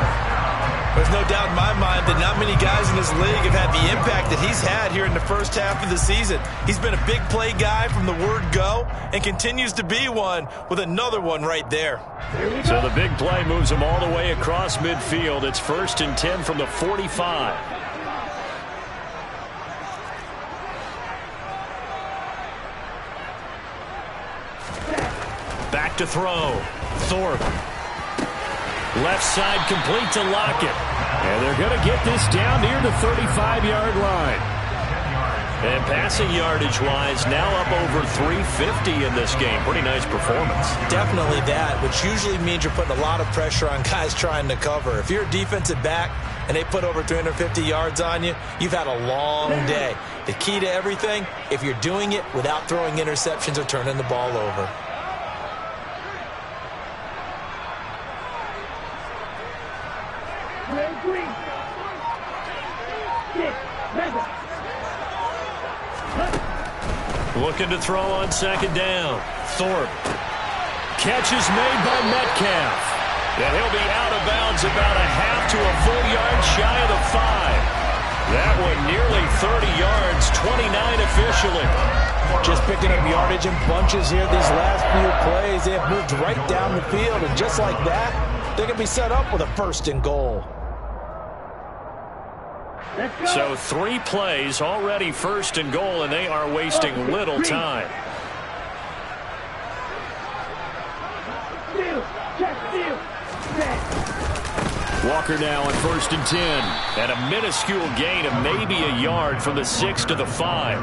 There's no doubt in my mind that not many guys in this league have had the impact that he's had here in the first half of the season. He's been a big play guy from the word go and continues to be one with another one right there. So the big play moves him all the way across midfield. It's 1st and 10 from the 45. Back to throw. Thorpe. Left side complete to Lockett. And they're going to get this down near the 35-yard line. And passing yardage-wise, now up over 350 in this game. Pretty nice performance. Definitely that, which usually means you're putting a lot of pressure on guys trying to cover. If you're a defensive back and they put over 350 yards on you, you've had a long day. The key to everything, if you're doing it without throwing interceptions or turning the ball over. Looking to throw on 2nd down. Thorpe. Catch is made by Metcalf. And he'll be out of bounds about a half to a full yard shy of the 5. That one nearly 30 yards, 29 officially. Just picking up yardage in bunches here these last few plays. They have moved right down the field, and just like that, they're going to be set up with a 1st and goal. So 3 plays already 1st and goal, and they are wasting little time. Walker now on 1st and 10. And a minuscule gain of maybe a yard from the 6 to the 5.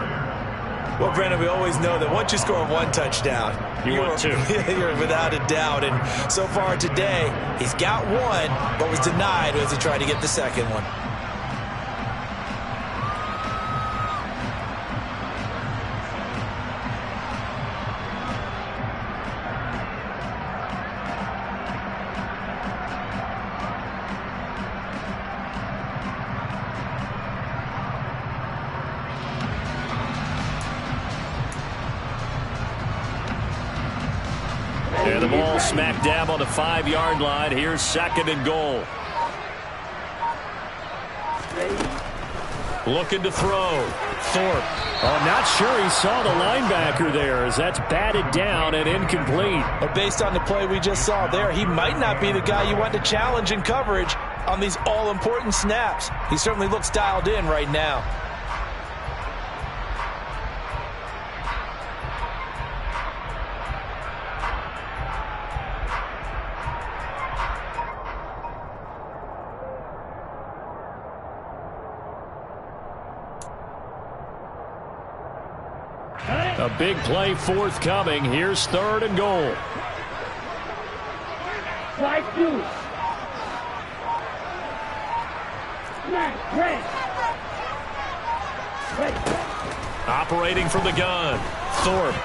Well, Brandon, we always know that once you score 1 touchdown, want 2. You're without a doubt. And so far today, he's got 1, but was denied as he tried to get the 2nd one. And the ball smack dab on the 5-yard line. Here's 2nd and goal. Looking to throw. Thorpe. Oh, not sure he saw the linebacker there as that's batted down and incomplete. But based on the play we just saw there, he might not be the guy you want to challenge in coverage on these all-important snaps. He certainly looks dialed in right now. A big play forthcoming. Here's 3rd and goal. Operating from the gun. Thorpe.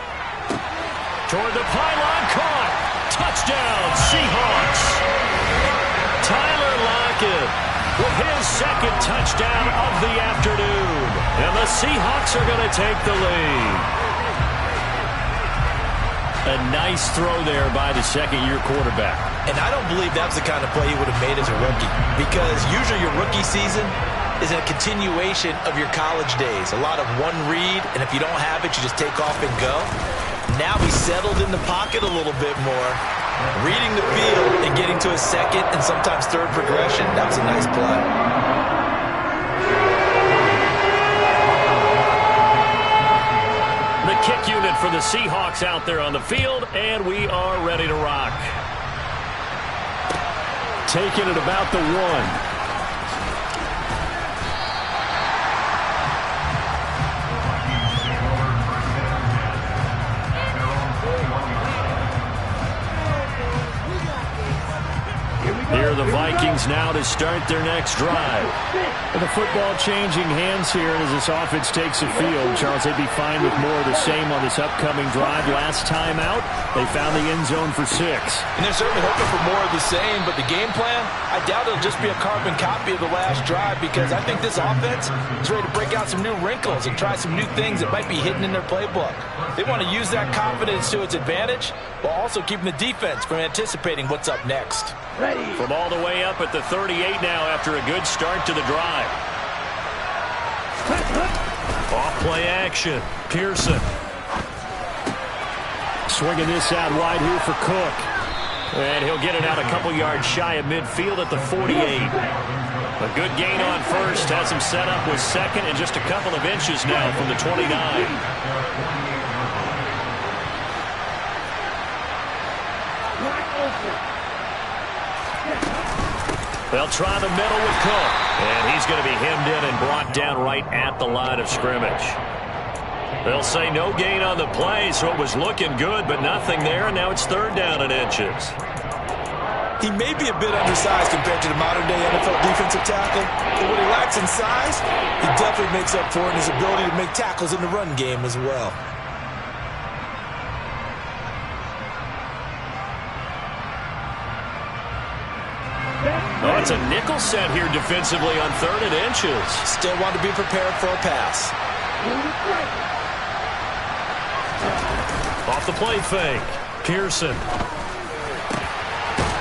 Toward the pylon. Caught. Touchdown, Seahawks. Tyler Lockett with his 2nd touchdown of the afternoon. And the Seahawks are going to take the lead. A nice throw there by the 2nd-year quarterback. And I don't believe that's the kind of play he would have made as a rookie, because usually your rookie season is a continuation of your college days. A lot of one read, and if you don't have it, you just take off and go. Now he's settled in the pocket a little bit more, reading the field and getting to a 2nd and sometimes 3rd progression. That was a nice play. The kick unit for the Seahawks out there on the field, and we are ready to rock. Taking it about the 1. Here here are the Vikings now to start their next drive. With the football changing hands here as this offense takes the field, Charles, they'd be fine with more of the same on this upcoming drive. Last time out, they found the end zone for 6. And they're certainly hoping for more of the same, but the game plan, I doubt it'll just be a carbon copy of the last drive, because I think this offense is ready to break out some new wrinkles and try some new things that might be hidden in their playbook. They want to use that confidence to its advantage while also keeping the defense from anticipating what's up next. From all the way up at the 38 now after a good start to the drive. Off play action. Pearson. Swinging this out wide here for Cook. And he'll get it out a couple yards shy of midfield at the 48. A good gain on first. Has him set up with second and just a couple of inches now from the 29. They'll try the middle with Cook. And he's going to be hemmed in and brought down right at the line of scrimmage. They'll say no gain on the play, so it was looking good, but nothing there, and now it's 3rd down and inches. He may be a bit undersized compared to the modern-day NFL defensive tackle, but what he lacks in size, he definitely makes up for in his ability to make tackles in the run game as well. Oh, it's a nickel set here defensively on 3rd and inches. Still want to be prepared for a pass. Off the play fake. Pearson.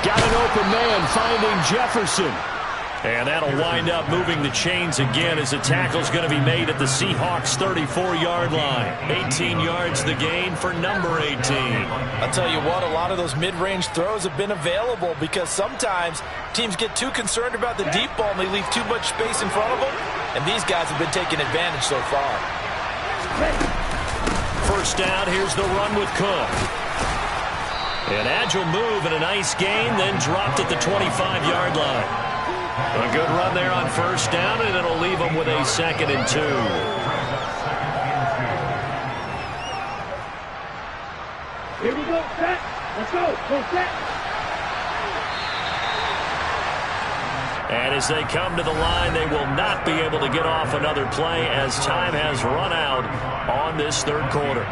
Got an open man finding Jefferson. And that'll wind up moving the chains again as the tackle's going to be made at the Seahawks' 34-yard line. 18 yards the gain for number 18. I'll tell you what, a lot of those mid-range throws have been available because sometimes teams get too concerned about the deep ball and they leave too much space in front of them. And these guys have been taking advantage so far. First down, here's the run with Cook. An agile move and a nice gain, then dropped at the 25-yard line. A good run there on first down, and it'll leave them with a 2nd and 2. Here we go, set. Let's go. Go set. And as they come to the line, they will not be able to get off another play as time has run out on this 3rd quarter.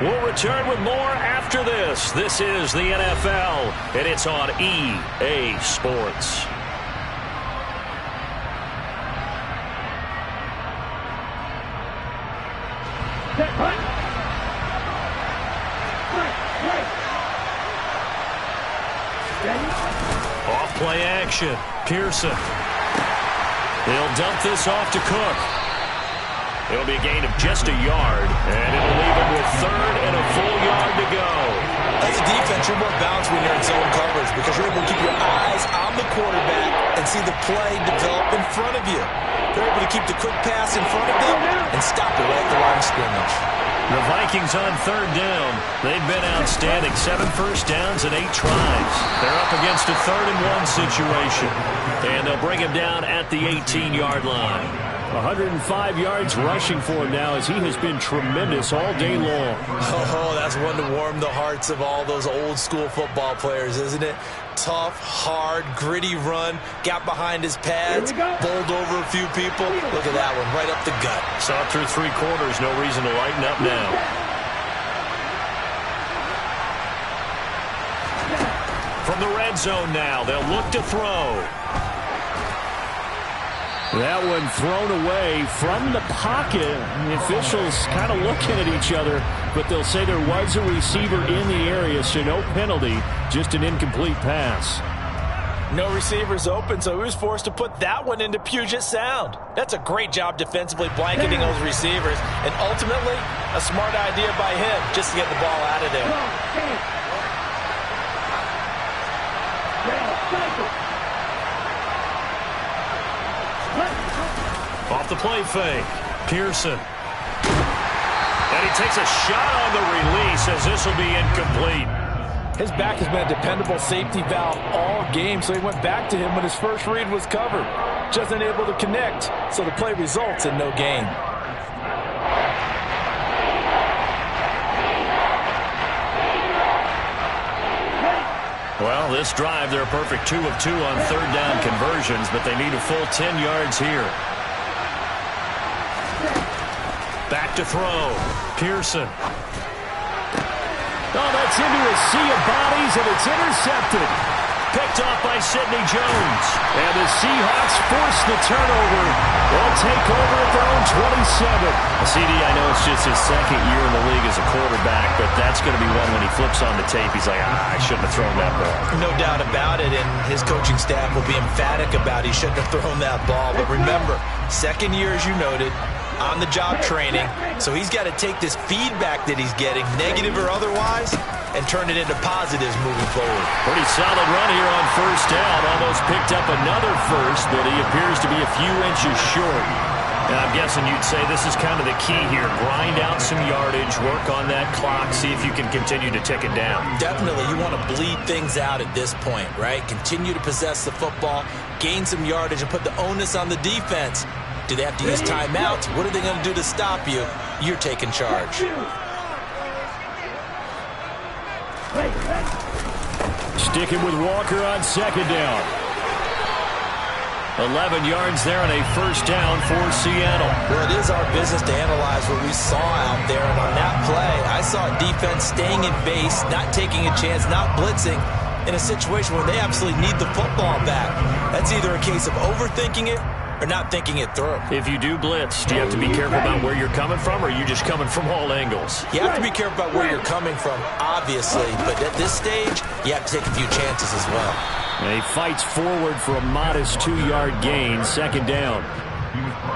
We'll return with more after this. This is the NFL, and it's on EA Sports. Off play action. Pearson. He'll dump this off to Cook. It'll be a gain of just a yard, and it'll leave him with 3rd and a full yard to go. As a defense, you're more balanced when you're in zone coverage because you're able to keep your eyes on the quarterback and see the play develop in front of you. They're able to keep the quick pass in front of them and stop it right at the line of scrimmage. The Vikings on 3rd down. They've been outstanding. 7 first downs and 8 tries. They're up against a 3rd and 1 situation. And they'll bring him down at the 18-yard line. 105 yards rushing for him now as he has been tremendous all day long. Oh, that's one to warm the hearts of all those old-school football players, isn't it? Tough, hard, gritty run, got behind his pads, bowled over a few people. Look at that one, right up the gut. Saw it through 3 quarters, no reason to lighten up now. From the red zone now, they'll look to throw. That one thrown away from the pocket. The officials kind of looking at each other, but they'll say there was a receiver in the area, so no penalty, just an incomplete pass. No receivers open, so he was forced to put that one into Puget Sound. That's a great job defensively blanketing those receivers, and ultimately, a smart idea by him just to get the ball out of there. Off the play fake. Pearson. And he takes a shot on the release as this will be incomplete. His back has been a dependable safety valve all game, so he went back to him when his first read was covered. Just unable to connect, so the play results in no gain. Well, this drive, they're a perfect 2 of 2 on third down conversions, but they need a full 10 yards here. Back to throw. Pearson. Oh, that's into a sea of bodies, and it's intercepted. Picked off by Sidney Jones. And the Seahawks force the turnover. They'll take over at their own 27. CD, I know it's just his second year in the league as a quarterback, but that's going to be one when he flips on the tape. He's like, I shouldn't have thrown that ball. No doubt about it, and his coaching staff will be emphatic about he shouldn't have thrown that ball. But remember, second year, as you noted, on-the-job training, so he's got to take this feedback that he's getting, negative or otherwise, and turn it into positives moving forward. Pretty solid run here on first down. Almost picked up another first, but he appears to be a few inches short. And I'm guessing you'd say this is kind of the key here. Grind out some yardage, work on that clock, see if you can continue to tick it down. Definitely. You want to bleed things out at this point, right? Continue to possess the football, gain some yardage, and put the onus on the defense. Do they have to use timeouts? What are they going to do to stop you? You're taking charge. Sticking with Walker on second down. 11 yards there and a first down for Seattle. Well, it is our business to analyze what we saw out there. And on that play, I saw defense staying in base, not taking a chance, not blitzing in a situation where they absolutely need the football back. That's either a case of overthinking it or not thinking it through. If you do blitz, do you have to be careful about where you're coming from, or are you just coming from all angles? You have to be careful about where you're coming from, obviously. But at this stage, you have to take a few chances as well. And he fights forward for a modest 2-yard gain, second down.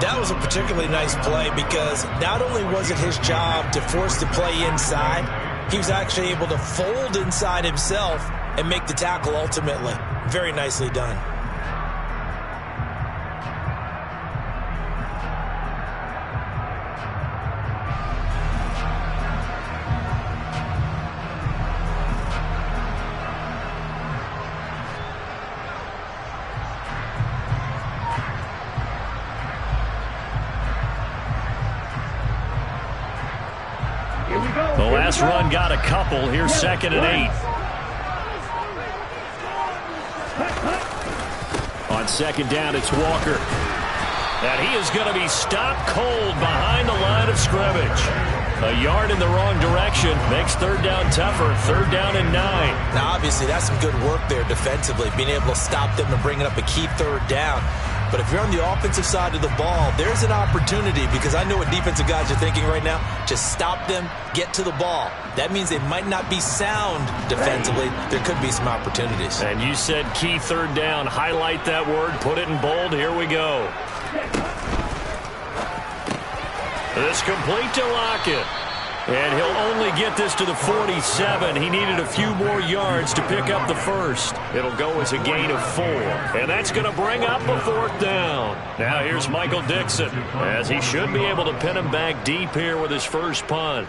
That was a particularly nice play because not only was it his job to force the play inside, he was actually able to fold inside himself and make the tackle ultimately. Very nicely done. The last run got a couple. Here's second and 8. On second down, it's Walker. And he is going to be stopped cold behind the line of scrimmage. A yard in the wrong direction makes third down tougher. Third down and 9. Now, obviously, that's some good work there defensively, being able to stop them and bringing up a key third down. But if you're on the offensive side of the ball, there's an opportunity because I know what defensive guys are thinking right now. Just stop them, get to the ball. That means they might not be sound defensively. There could be some opportunities. And you said key third down. Highlight that word. Put it in bold. Here we go. It's complete to Lockett. And he'll only get this to the 47. He needed a few more yards to pick up the first. It'll go as a gain of 4. And that's going to bring up a fourth down. Now here's Michael Dixon, as he should be able to pin him back deep here with his first punt.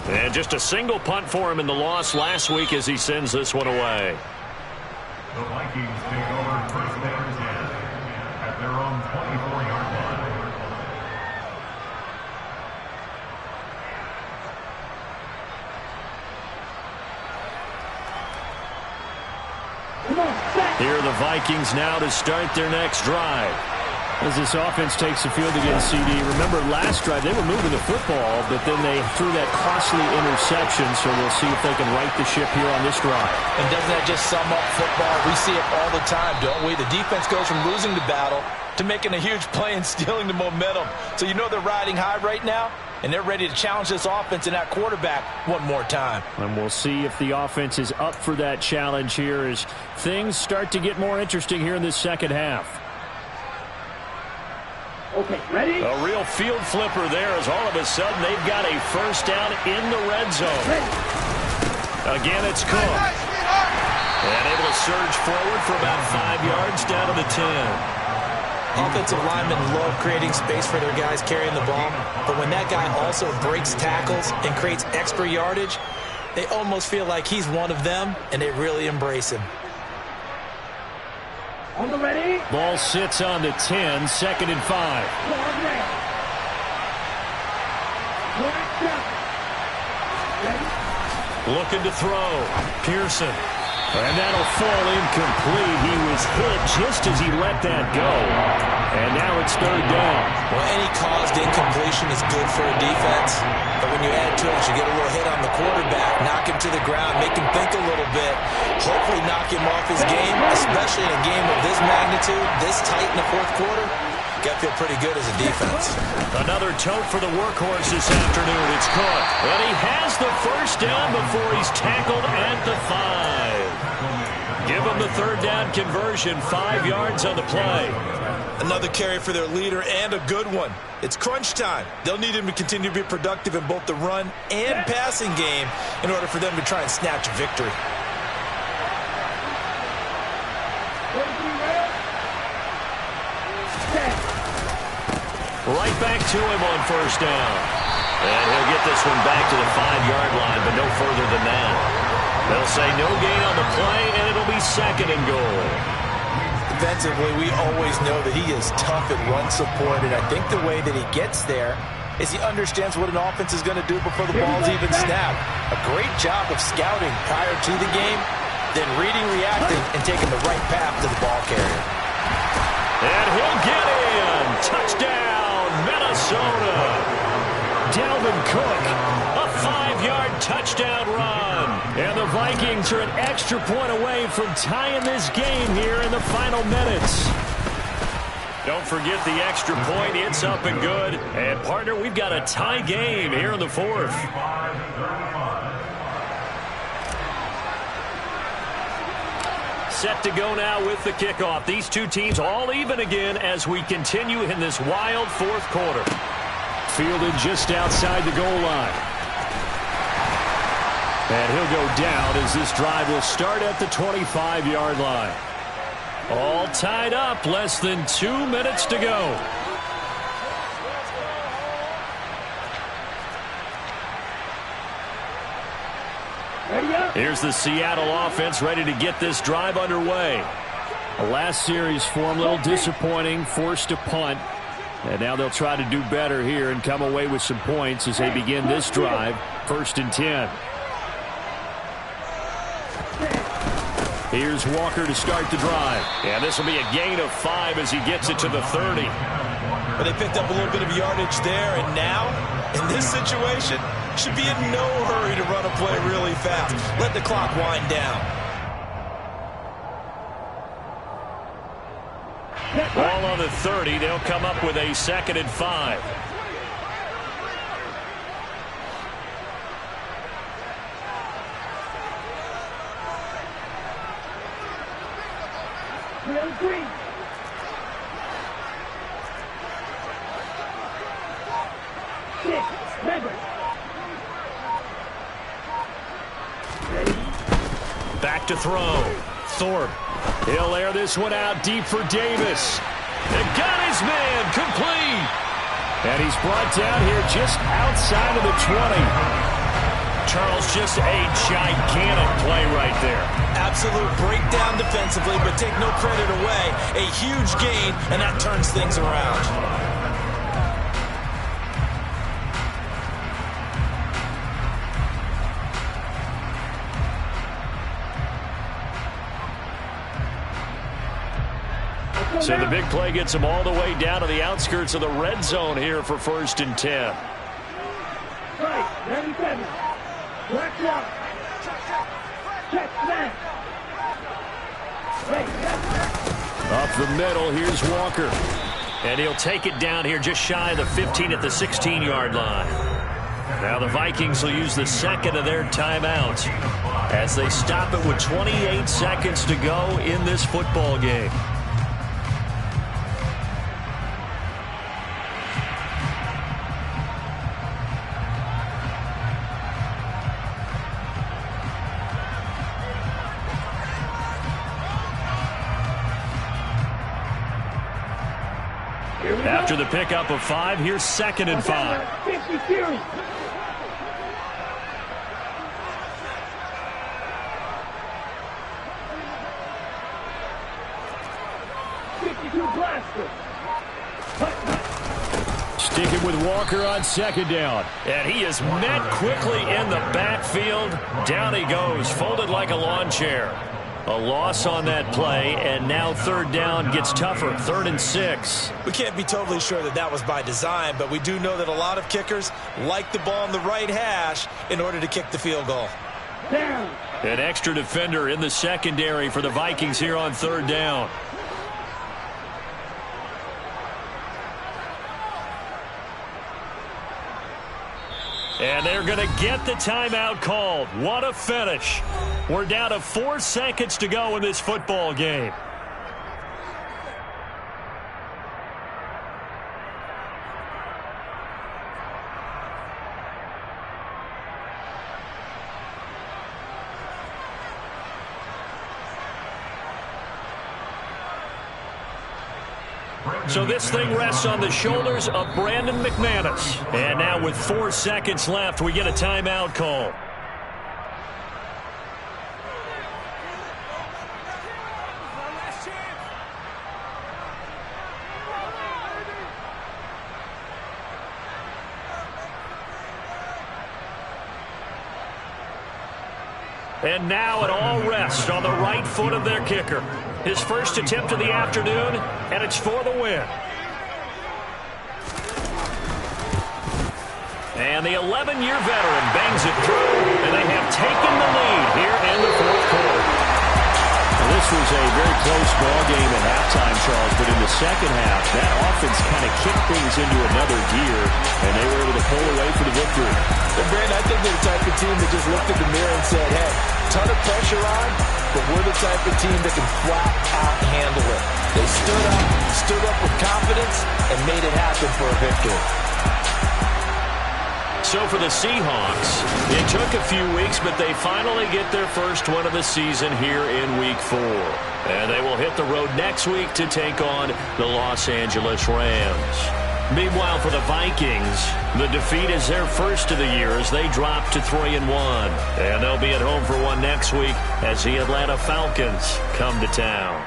And just a single punt for him in the loss last week as he sends this one away. The Vikings take over first and 10 at their own 24-yard line. Here are the Vikings now to start their next drive. As this offense takes the field against CD, remember last drive they were moving the football, but then they threw that costly interception, so we'll see if they can right the ship here on this drive. And doesn't that just sum up football? We see it all the time, don't we? The defense goes from losing the battle to making a huge play and stealing the momentum. So you know they're riding high right now, and they're ready to challenge this offense and that quarterback one more time. And we'll see if the offense is up for that challenge here as things start to get more interesting here in this second half. Okay, ready? A real field flipper there as all of a sudden they've got a first down in the red zone. Again, it's Cook. And able to surge forward for about 5 yards down to the 10. Offensive linemen love creating space for their guys carrying the ball, but when that guy also breaks tackles and creates extra yardage, they almost feel like he's one of them, and they really embrace him. On the ready? Ball sits on the 10, second and 5. Looking to throw. Pearson. And that'll fall incomplete. He was hit just as he let that go. And now it's third down. Well, any caused incompletion is good for a defense. But when you add to it, you get a little hit on the quarterback, knock him to the ground, make him think a little bit, hopefully knock him off his game, especially in a game of this magnitude, this tight in the fourth quarter. Got to feel pretty good as a defense. Another tote for the workhorse this afternoon. It's Cook. And he has the first down before he's tackled at the 5. Give him the third down conversion. 5 yards on the play. Another carry for their leader and a good one. It's crunch time. They'll need him to continue to be productive in both the run and passing game in order for them to try and snatch a victory. Right back to him on first down. And he'll get this one back to the 5-yard line, but no further than that. They'll say no gain on the play, and it'll be second and goal. Defensively, we always know that he is tough at run support, and I think the way that he gets there is he understands what an offense is going to do before the ball's even snapped. A great job of scouting prior to the game, then reading, reacting, and taking the right path to the ball carrier. And he'll get in. Touchdown, Minnesota. Dalvin Cook, a 5-yard touchdown run. And the Vikings are an extra point away from tying this game here in the final minutes. Don't forget the extra point. It's up and good. And, partner, we've got a tie game here in the fourth. Set to go now with the kickoff. These two teams all even again as we continue in this wild fourth quarter. Fielded just outside the goal line. And he'll go down as this drive will start at the 25-yard line. All tied up, less than 2 minutes to go. Here's the Seattle offense ready to get this drive underway. The last series form, a little disappointing, forced to punt. And now they'll try to do better here and come away with some points as they begin this drive, 1st and 10. Here's Walker to start the drive. And this will be a gain of 5 as he gets it to the 30. But they picked up a little bit of yardage there, and now, in this situation, should be in no hurry to run a play really fast. Let the clock wind down. Ball on the 30. They'll come up with a 2nd and 5. Back to throw. Thorpe. He'll air this one out deep for Davis. And got his man complete. And he's brought down here just outside of the 20. Charles, just a gigantic play right there. Absolute breakdown defensively, but take no credit away. A huge gain, and that turns things around. So the big play gets them all the way down to the outskirts of the red zone here for 1st and 10. Up the middle, here's Walker. And he'll take it down here just shy of the 15 at the 16-yard line. Now the Vikings will use the 2nd of their timeouts as they stop it with 28 seconds to go in this football game. After the pickup of 5, here's 2nd and 5. Sticking with Walker on second down. And he is met quickly in the backfield. Down he goes, folded like a lawn chair. A loss on that play, and now third down gets tougher, 3rd and 6. We can't be totally sure that that was by design, but we do know that a lot of kickers like the ball in the right hash in order to kick the field goal. Down. An extra defender in the secondary for the Vikings here on third down. And they're going to get the timeout called. What a finish. We're down to 4 seconds to go in this football game. So this thing rests on the shoulders of Brandon McManus. And now with 4 seconds left, we get a timeout call. And now it all rests on the right foot of their kicker. His first attempt of the afternoon, and it's for the win. And the 11-year veteran bangs it through, and they have taken the lead here in the fourth quarter. Well, this was a very close ball game at halftime, Charles, but in the second half, that offense kind of kicked things into another gear, and they were able to pull away for the victory. And Brandon, I think they're the type of team that just looked at the mirror and said, hey, ton of pressure on, but we're the type of team that can flat out handle it. They stood up with confidence, and made it happen for a victory. So for the Seahawks, it took a few weeks, but they finally get their first win of the season here in Week 4. And they will hit the road next week to take on the Los Angeles Rams. Meanwhile, for the Vikings, the defeat is their first of the year as they drop to 3-1. And they'll be at home for one next week as the Atlanta Falcons come to town.